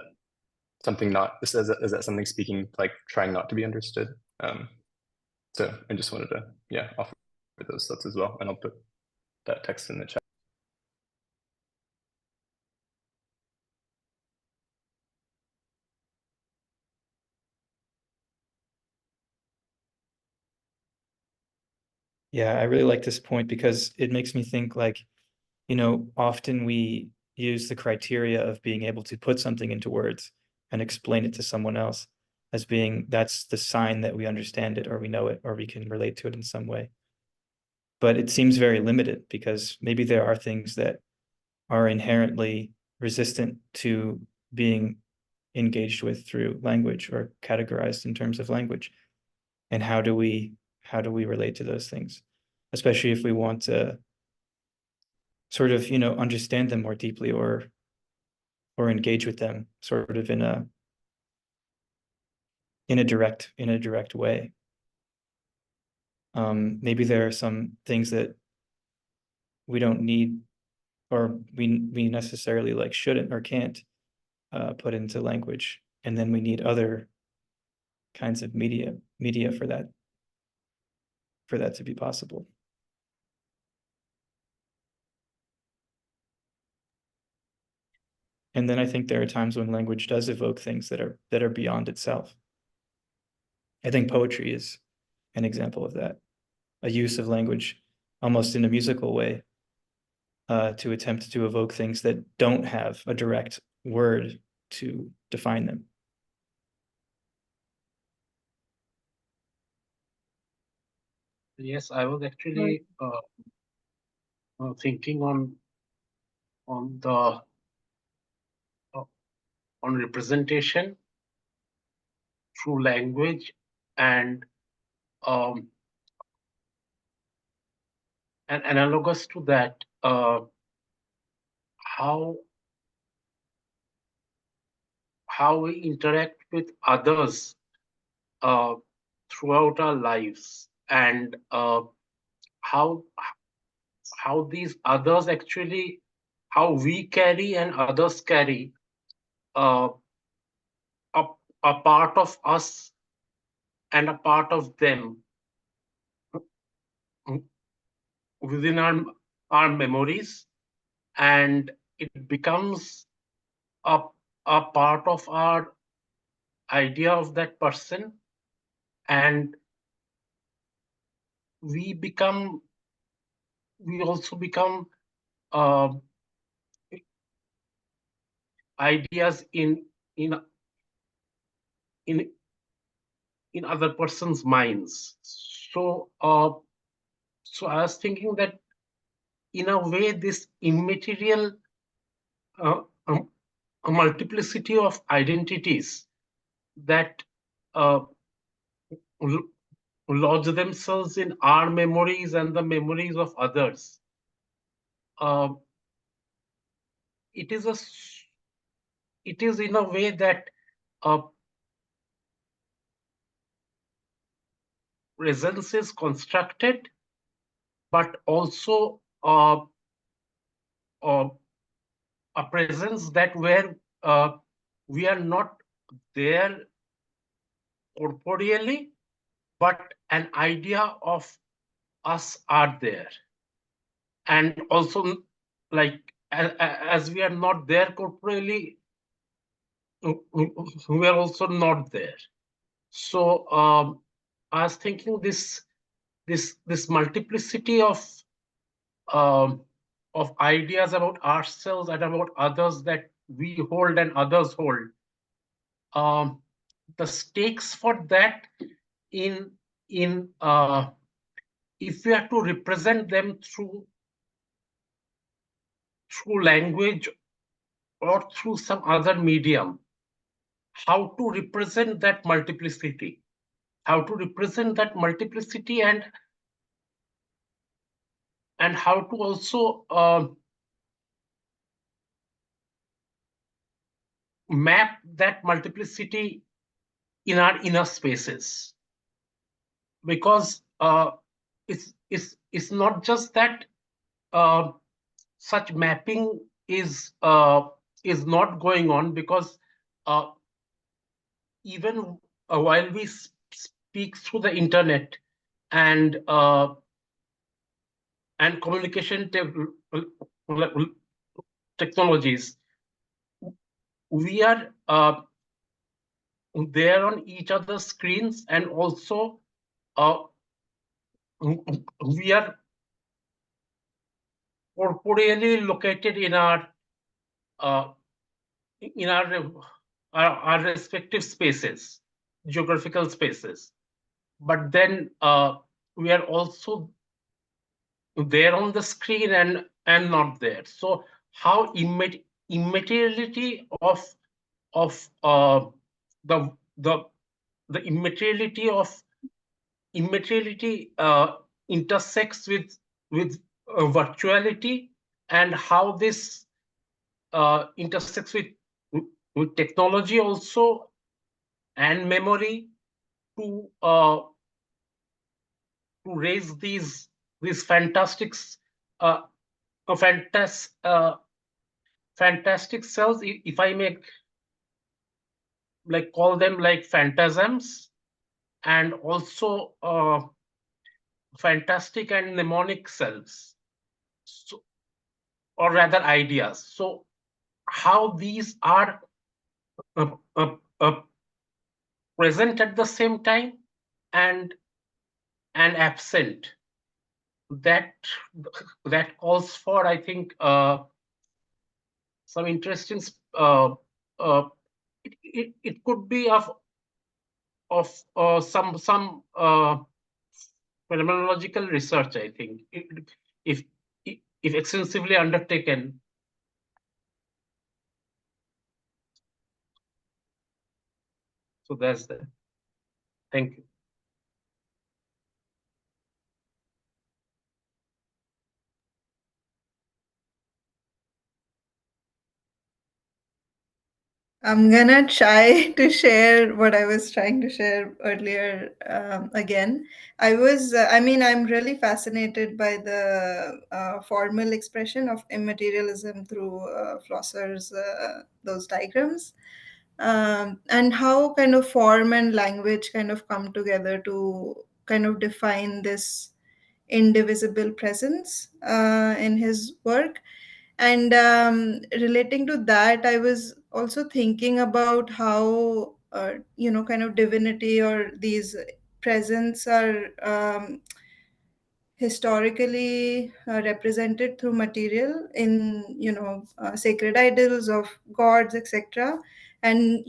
[SPEAKER 3] something is that something speaking, like trying not to be understood? So I just wanted to, yeah, offer those thoughts as well, and I'll put that text in the chat.
[SPEAKER 2] Yeah, I really like this point because it makes me think like, you know, often we use the criteria of being able to put something into words and explain it to someone else as being, that's the sign that we understand it or we know it or we can relate to it in some way. But it seems very limited because maybe there are things that are inherently resistant to being engaged with through language or categorized in terms of language. And how do we relate to those things, especially if we want to sort of, you know, understand them more deeply or engage with them sort of in a direct way. Maybe there are some things that we don't need or we necessarily like shouldn't or can't put into language, and then we need other kinds of media for that to be possible. And then I think there are times when language does evoke things that are beyond itself. I think poetry is an example of that, a use of language almost in a musical way to attempt to evoke things that don't have a direct word to define them.
[SPEAKER 8] Yes, I was actually thinking on the on representation through language, and analogous to that, how we interact with others throughout our lives, and how these others actually, how we carry and others carry a part of us and a part of them within our memories, and it becomes a part of our idea of that person, and we also become ideas in other person's minds. So so I was thinking that in a way this immaterial a multiplicity of identities that lodge themselves in our memories and the memories of others. It is in a way that presence is constructed, but also a presence that where we are not there corporeally, but an idea of us are there. And also, like, as we are not there corporeally, we are also not there. So I was thinking this multiplicity of ideas about ourselves and about others that we hold and others hold. The stakes for that in if we have to represent them through language or through some other medium, how to represent that multiplicity, and how to also map that multiplicity in our inner spaces, because it's not just that such mapping is not going on, because even while we speak through the internet and communication technologies, we are there on each other's screens, and also we are corporeally located in our respective spaces, geographical spaces. But then we are also there on the screen and not there. So how immateriality of the immateriality intersects with virtuality, and how this intersects with technology also, and memory, to raise these fantastic cells, if I may like call them like phantasms, and also fantastic and mnemonic cells, so, or rather ideas. So how these are present at the same time and absent, that calls for, I think, some interesting it could be of some phenomenological research, I think, if extensively undertaken. So that's that. Thank you.
[SPEAKER 4] I'm gonna try to share what I was trying to share earlier again. I'm really fascinated by the formal expression of immaterialism through Flosser's those diagrams, and how kind of form and language kind of come together to kind of define this indivisible presence in his work. And relating to that, I was also thinking about how, kind of divinity or these presence are historically represented through material in, sacred idols of gods, etc. And,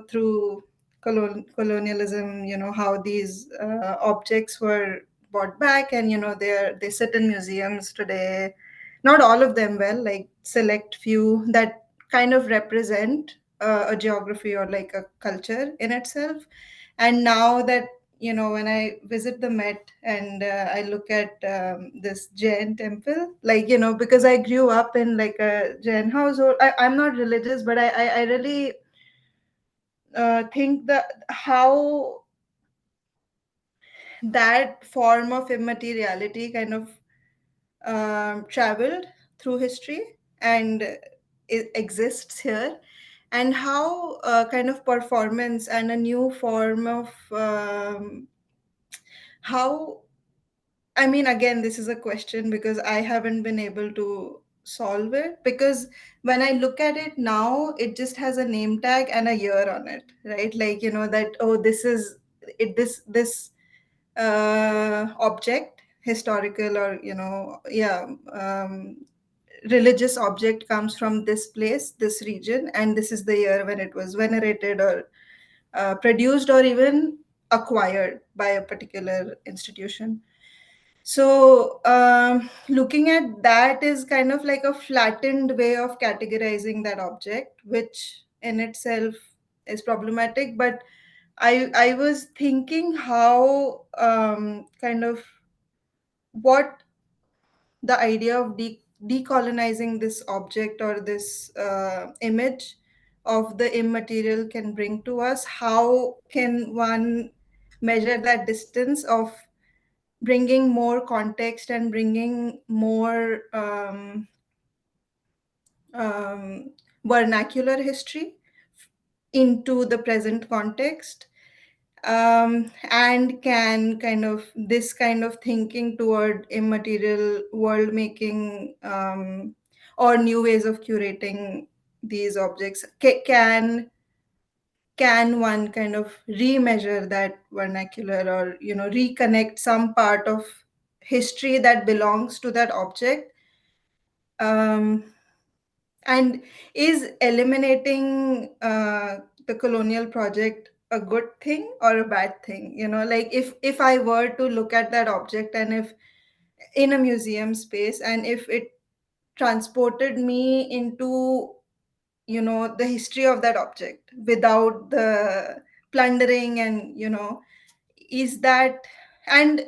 [SPEAKER 4] through colonialism, how these objects were brought back, and, they sit in museums today. Not all of them, well, like select few that kind of represent a geography or like a culture in itself. And now that, you know, when I visit the Met and I look at this Jain temple, like, you know, because I grew up in like a Jain household. I'm not religious, but I really think that how that form of immateriality kind of traveled through history and it exists here, and how kind of performance and a new form of how, I mean, again, this is a question because I haven't been able to solve it, because when I look at it now, it just has a name tag and a year on it, right? Like, you know, that, oh, this is it, this object, historical, or, you know, yeah, religious object comes from this place, this region, and this is the year when it was venerated or produced or even acquired by a particular institution. So looking at that is kind of like a flattened way of categorizing that object, which in itself is problematic. But I was thinking how kind of what the idea of decolonizing this object or this image of the immaterial can bring to us. How can one measure that distance of bringing more context and bringing more vernacular history into the present context, and can kind of this kind of thinking toward immaterial world making, or new ways of curating these objects, can one kind of remeasure that vernacular, or, you know, reconnect some part of history that belongs to that object, and is eliminating the colonial project a good thing or a bad thing? You know, like if I were to look at that object, and if in a museum space, and if it transported me into, you know, the history of that object without the plundering, and, you know, is that, and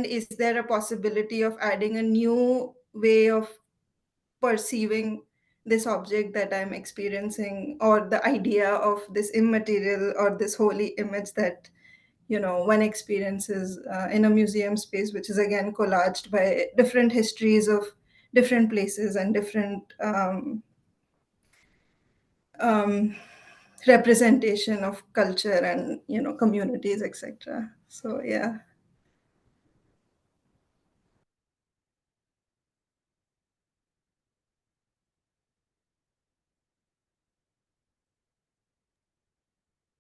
[SPEAKER 4] is there a possibility of adding a new way of perceiving this object that I'm experiencing, or the idea of this immaterial or this holy image that, you know, one experiences in a museum space, which is again collaged by different histories of different places and different representation of culture and, you know, communities, etc. So yeah.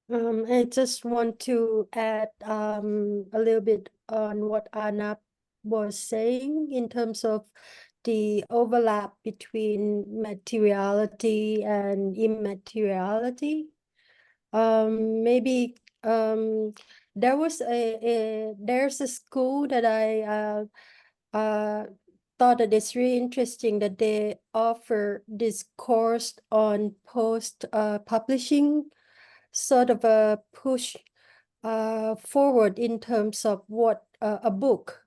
[SPEAKER 19] I just want to add a little bit on what Anap was saying in terms of the overlap between materiality and immateriality. Maybe there's a school that I thought that it's really interesting that they offer this course on post publishing, sort of a push forward in terms of what a book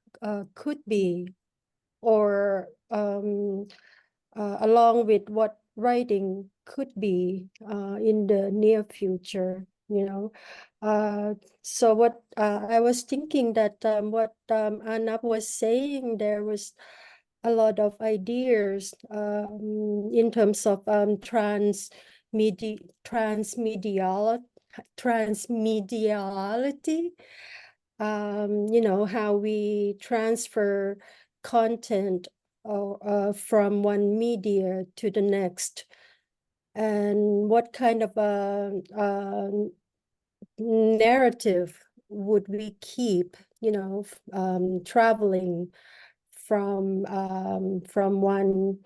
[SPEAKER 19] could be, or along with what writing could be in the near future, you know. So what I was thinking that what Anap was saying, there was a lot of ideas in terms of transmediality, you know, how we transfer content from one media to the next, and what kind of narrative would we keep, you know, traveling from one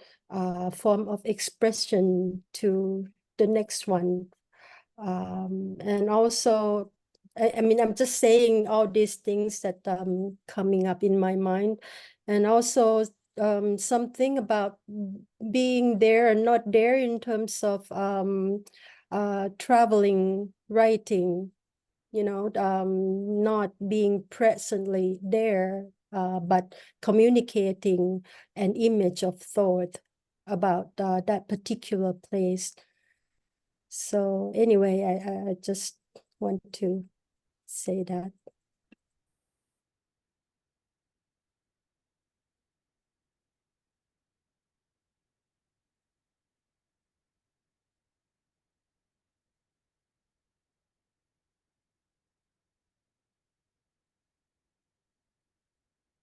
[SPEAKER 19] form of expression to the next one. And also, I mean, I'm just saying all these things that coming up in my mind, and also something about being there and not there in terms of traveling, writing, not being presently there, but communicating an image of thought about that particular place. So anyway, I just want to say that.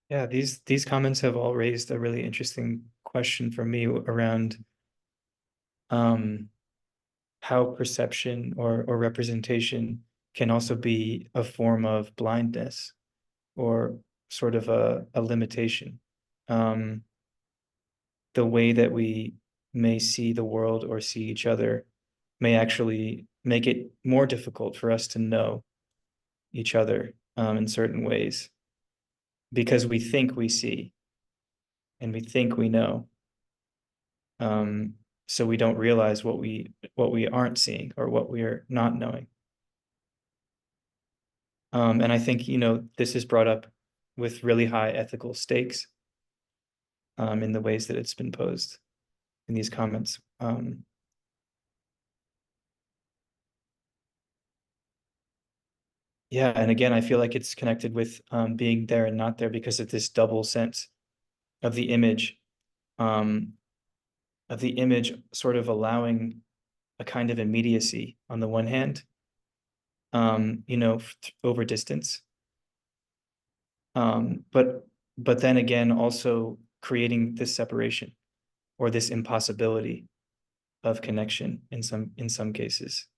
[SPEAKER 2] Yeah, these comments have all raised a really interesting question for me around how perception or representation can also be a form of blindness or sort of a limitation. The way that we may see the world or see each other may actually make it more difficult for us to know each other in certain ways, because we think we see and we think we know. So we don't realize what we aren't seeing or what we are not knowing. And I think, this is brought up with really high ethical stakes in the ways that it's been posed in these comments. Yeah, and again, I feel like it's connected with being there and not there because of this double sense of the image, sort of allowing a kind of immediacy on the one hand, over distance. But then again, also creating this separation or this impossibility of connection in some cases.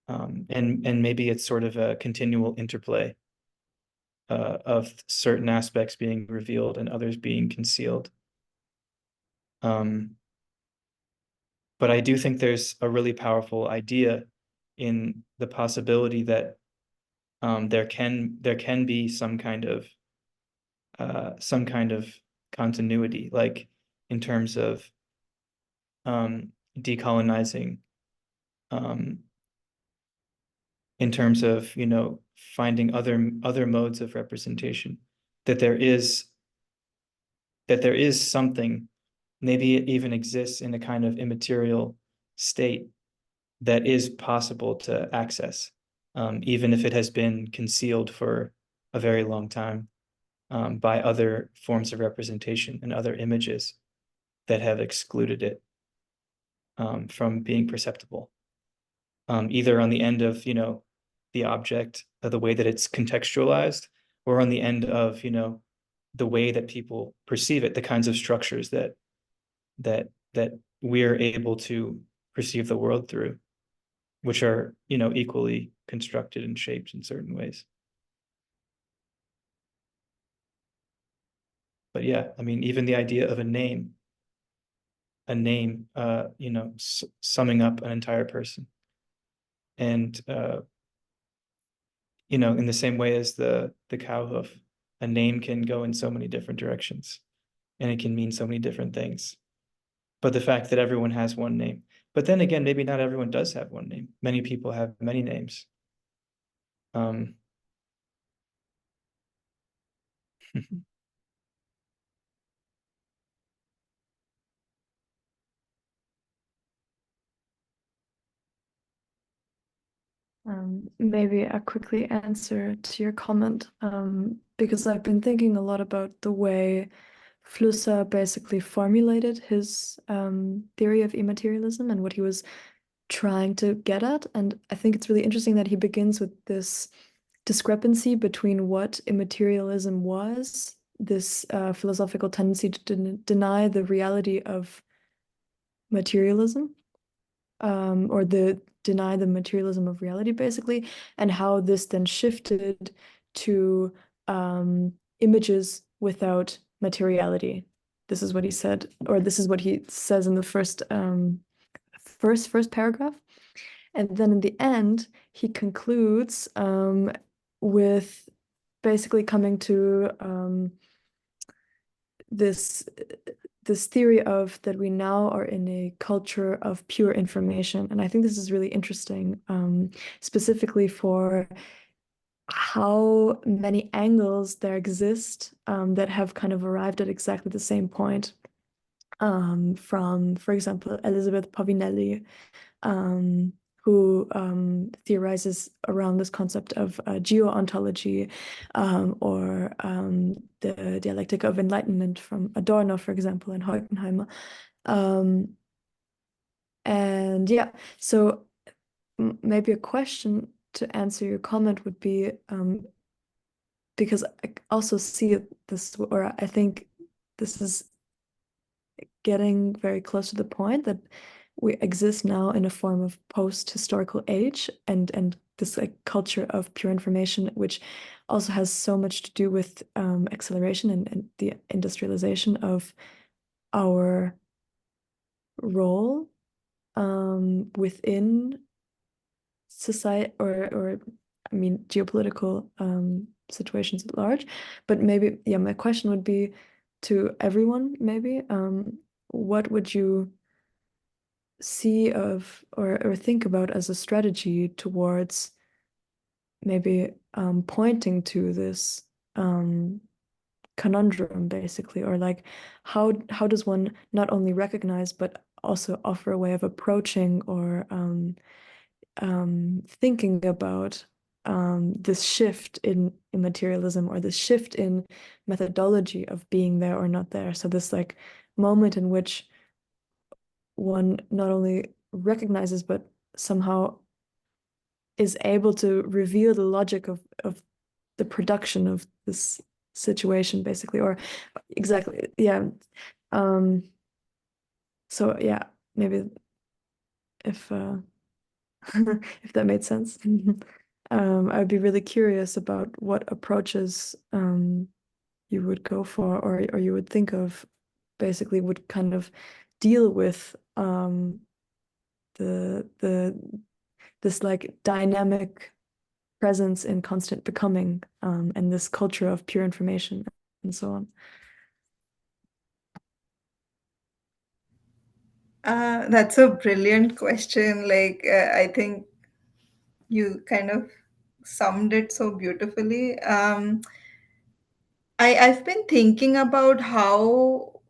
[SPEAKER 2] And maybe it's sort of a continual interplay of certain aspects being revealed and others being concealed. But I do think there's a really powerful idea in the possibility that there can be some kind of continuity, like in terms of decolonizing, in terms of finding other modes of representation, that there is something, maybe it even exists in a kind of immaterial state that is possible to access, even if it has been concealed for a very long time by other forms of representation and other images that have excluded it from being perceptible, either on the end of the object, the way that it's contextualized, or on the end of the way that people perceive it, the kinds of structures that we're able to perceive the world through, which are equally constructed and shaped in certain ways. But yeah, I mean, even the idea of a name, summing up an entire person, and in the same way as the cow hoof, a name can go in so many different directions, and it can mean so many different things. But the fact that everyone has one name, but then again, maybe not everyone does have one name. Many people have many names.
[SPEAKER 12] Maybe I quickly answer to your comment, because I've been thinking a lot about the way Flusser basically formulated his theory of immaterialism and what he was trying to get at. And I think it's really interesting that he begins with this discrepancy between what immaterialism was, this philosophical tendency to deny the reality of materialism, or deny the materialism of reality, basically, and how this then shifted to images without materiality. This is what he said, or this is what he says in the first paragraph. And then in the end, he concludes with basically coming to this this theory of that we now are in a culture of pure information. And I think this is really interesting, specifically for how many angles there exist that have kind of arrived at exactly the same point. From, for example, Elizabeth Povinelli, who theorizes around this concept of geo-ontology, or the dialectic of enlightenment from Adorno, for example, and Horkheimer. And yeah, so maybe a question to answer your comment would be, because I also see this, or I think this is getting very close to the point that we exist now in a form of post-historical age, and this like culture of pure information, which also has so much to do with acceleration and the industrialization of our role within society, or I mean geopolitical situations at large. But maybe, yeah, my question would be to everyone, maybe, what would you see of or think about as a strategy towards maybe pointing to this conundrum, basically, or like how does one not only recognize but also offer a way of approaching or thinking about this shift in immaterialism, or this shift in methodology of being there or not there. So this like moment in which one not only recognizes but somehow is able to reveal the logic of the production of this situation, basically, or exactly, yeah. So yeah, maybe if if that made sense. I'd be really curious about what approaches you would go for, or you would think of, basically would kind of deal with this like dynamic presence in constant becoming, and this culture of pure information and so on.
[SPEAKER 4] That's a brilliant question. Like, I think you kind of summed it so beautifully. I've been thinking about how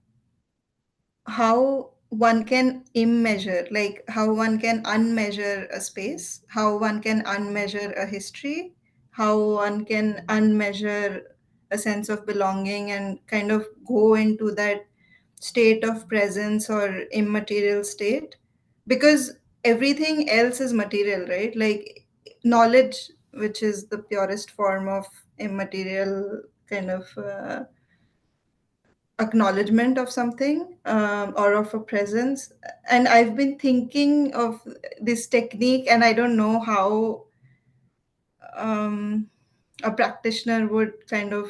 [SPEAKER 4] one can immeasure, like how one can unmeasure a space, how one can unmeasure a history, how one can unmeasure a sense of belonging, and kind of go into that state of presence or immaterial state, because everything else is material, right? Like knowledge, which is the purest form of immaterial kind of acknowledgement of something, or of a presence. And I've been thinking of this technique, and I don't know how a practitioner would kind of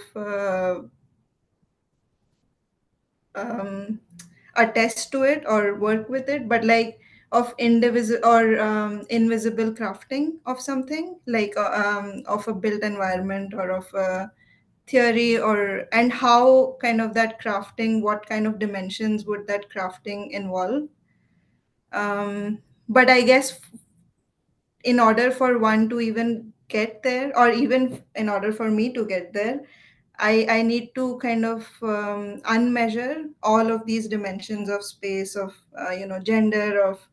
[SPEAKER 4] attest to it or work with it, but like of indivisible or invisible crafting of something, like of a built environment or of a theory, or and how kind of that crafting, what kind of dimensions would that crafting involve. But I guess in order for one to even get there, or even in order for me to get there, I need to kind of unmeasure all of these dimensions of space, of gender, of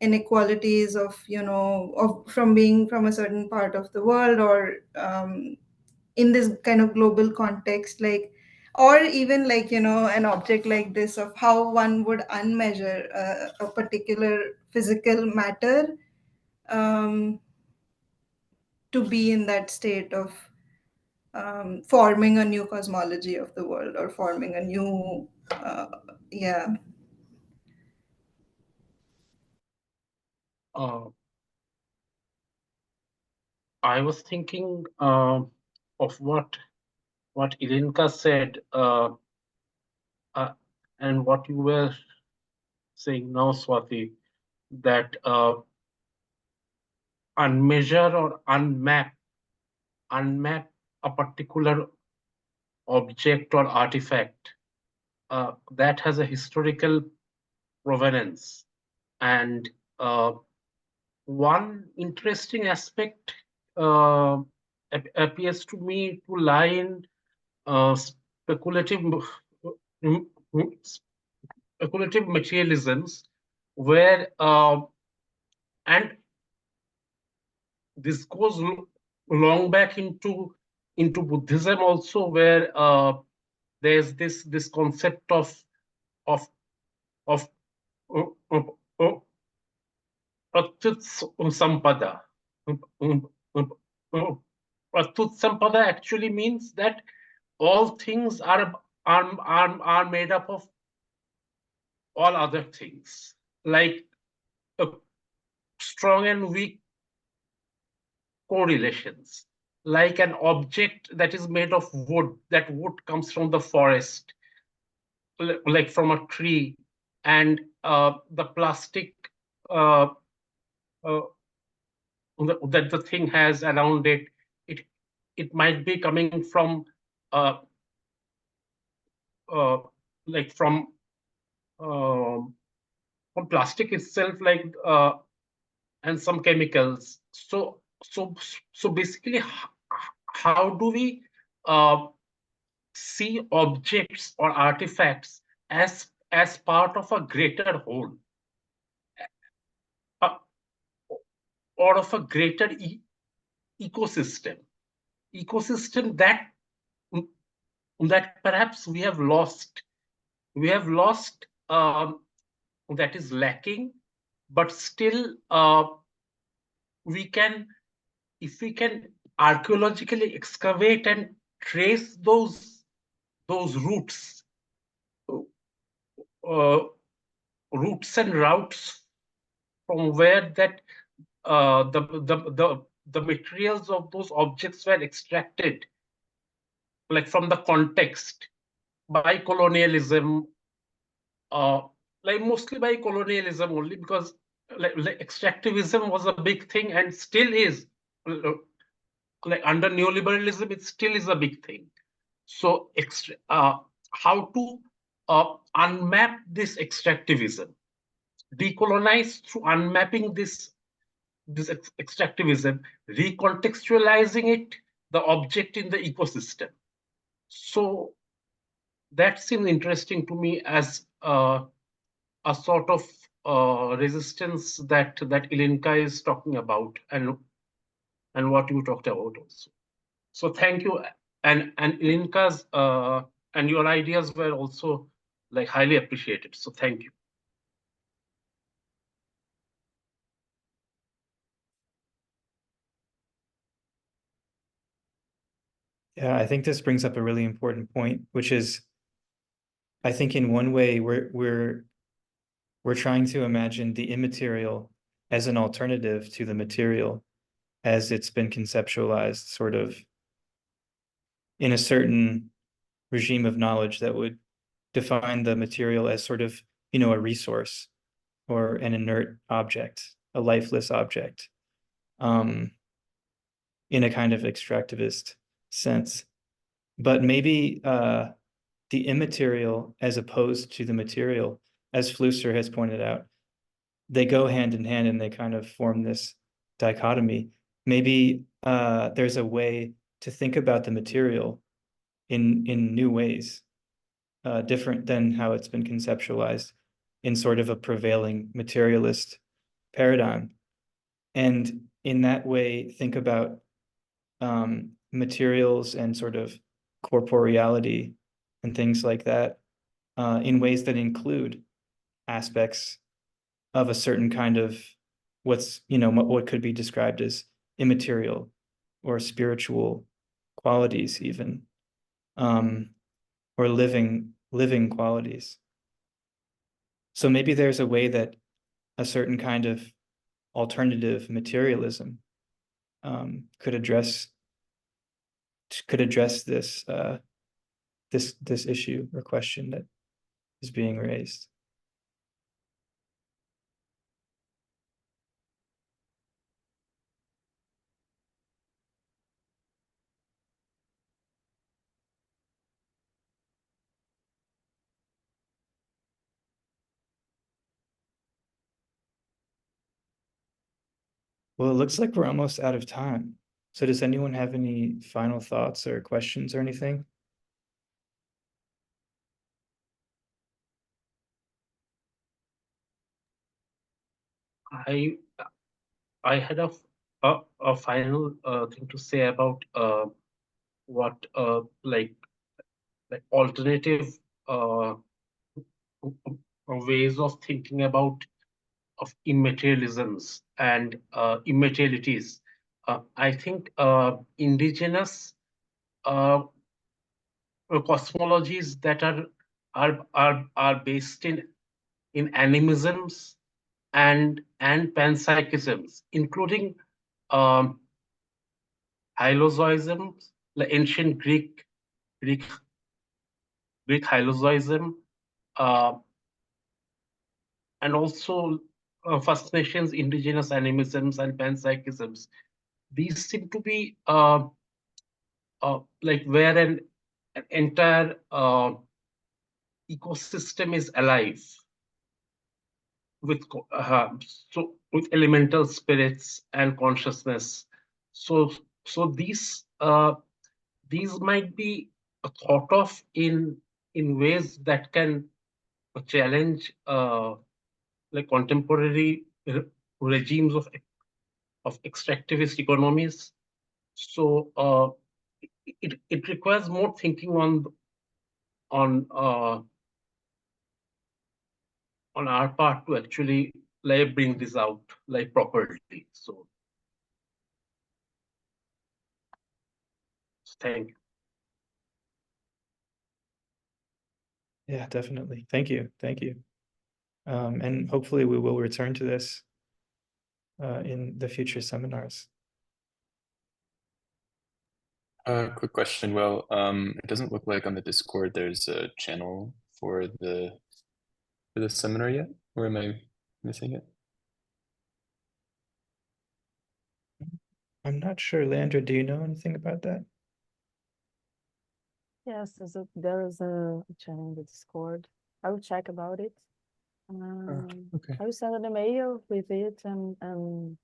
[SPEAKER 4] inequalities, of of from being from a certain part of the world, or in this kind of global context, like, or even like an object like this, of how one would unmeasure a particular physical matter, um, to be in that state of forming a new cosmology of the world, or forming a new yeah.
[SPEAKER 8] I was thinking of what Ilinka said, and what you were saying now, Swati, that unmeasure or unmap a particular object or artifact that has a historical provenance. And one interesting aspect appears to me to lie in speculative materialisms, where and this goes long back into Buddhism also, where there's this concept of of uh, uh, uh, Pratyut Sampada. Pratyut Sampada actually means that all things are made up of all other things, like strong and weak correlations, like an object that is made of wood. That wood comes from the forest, like from a tree, and the plastic uh, uh, that the thing has around it, it might be coming from uh, uh, like from plastic itself, like and some chemicals. So basically, how do we see objects or artifacts as part of a greater whole, uh, or of a greater ecosystem that perhaps we have lost, that is lacking, but still we can, if we can archaeologically excavate and trace those roots, uh, roots and routes from where that the materials of those objects were extracted, like from the context, by colonialism, like mostly by colonialism only, because like extractivism was a big thing and still is. Like under neoliberalism, it still is a big thing. So how to unmap this extractivism, decolonize through unmapping this extractivism, recontextualizing it, the object in the ecosystem. So that seems interesting to me as a sort of resistance that Ilinka is talking about, and what you talked about also. So thank you, and Ilinka's and your ideas were also like highly appreciated. So thank you.
[SPEAKER 2] Yeah, I think this brings up a really important point, which is, I think in one way we're trying to imagine the immaterial as an alternative to the material, as it's been conceptualized sort of in a certain regime of knowledge that would define the material as sort of, a resource or an inert object, a lifeless object, in a kind of extractivist sense. But maybe the immaterial as opposed to the material, as Flusser has pointed out, they go hand in hand and they kind of form this dichotomy. Maybe there's a way to think about the material in new ways, different than how it's been conceptualized in sort of a prevailing materialist paradigm. And in that way, think about materials and sort of corporeality and things like that in ways that include aspects of a certain kind of what could be described as immaterial or spiritual qualities even, or living qualities. So maybe there's a way that a certain kind of alternative materialism could address this this issue or question that is being raised. Well, it looks like we're almost out of time. So does anyone have any final thoughts or questions or anything?
[SPEAKER 8] I had a final thing to say about what like alternative ways of thinking about of immaterialisms and immaterialities. I think indigenous cosmologies that are based in animisms and panpsychisms, including hylozoism, the ancient Greek hylozoism, and also First Nations indigenous animisms and panpsychisms. These seem to be like where an entire ecosystem is alive with with elemental spirits and consciousness. So these might be thought of in ways that can challenge like contemporary regimes of extractivist economies. So it requires more thinking on our part to actually like bring this out like properly. So thank you.
[SPEAKER 2] Yeah, definitely. Thank you. Thank you. And hopefully we will return to this in the future seminars.
[SPEAKER 3] Quick question. Well, it doesn't look like on the Discord there's a channel for the seminar yet, or am I missing it?
[SPEAKER 2] I'm not sure, Leandra, do you know anything about that?
[SPEAKER 1] Yes, there is a channel in the Discord. I will check about it.
[SPEAKER 3] Okay.
[SPEAKER 1] I will send an email with it and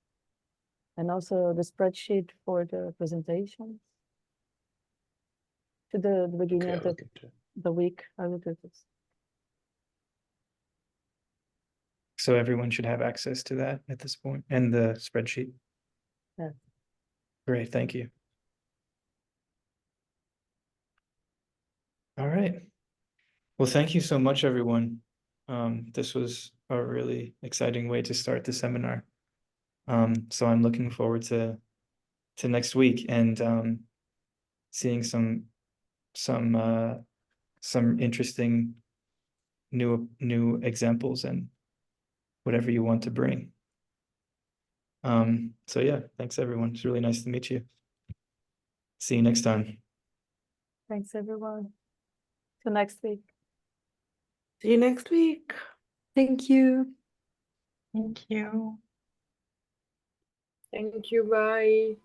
[SPEAKER 1] also the spreadsheet for the presentation. To the beginning
[SPEAKER 3] Okay,
[SPEAKER 1] of
[SPEAKER 3] I'll look into it.
[SPEAKER 1] the week, I will do this.
[SPEAKER 2] So everyone should have access to that at this point and the spreadsheet.
[SPEAKER 1] Yeah.
[SPEAKER 2] Great, thank you. All right. Well, thank you so much, everyone. This was a really exciting way to start the seminar. So I'm looking forward to next week and seeing some interesting new examples and whatever you want to bring. So yeah, thanks everyone. It's really nice to meet you. See you next time.
[SPEAKER 1] Thanks, everyone. Till next week.
[SPEAKER 15] See you next week.
[SPEAKER 12] Thank you.
[SPEAKER 18] Thank you.
[SPEAKER 5] Thank you. Bye.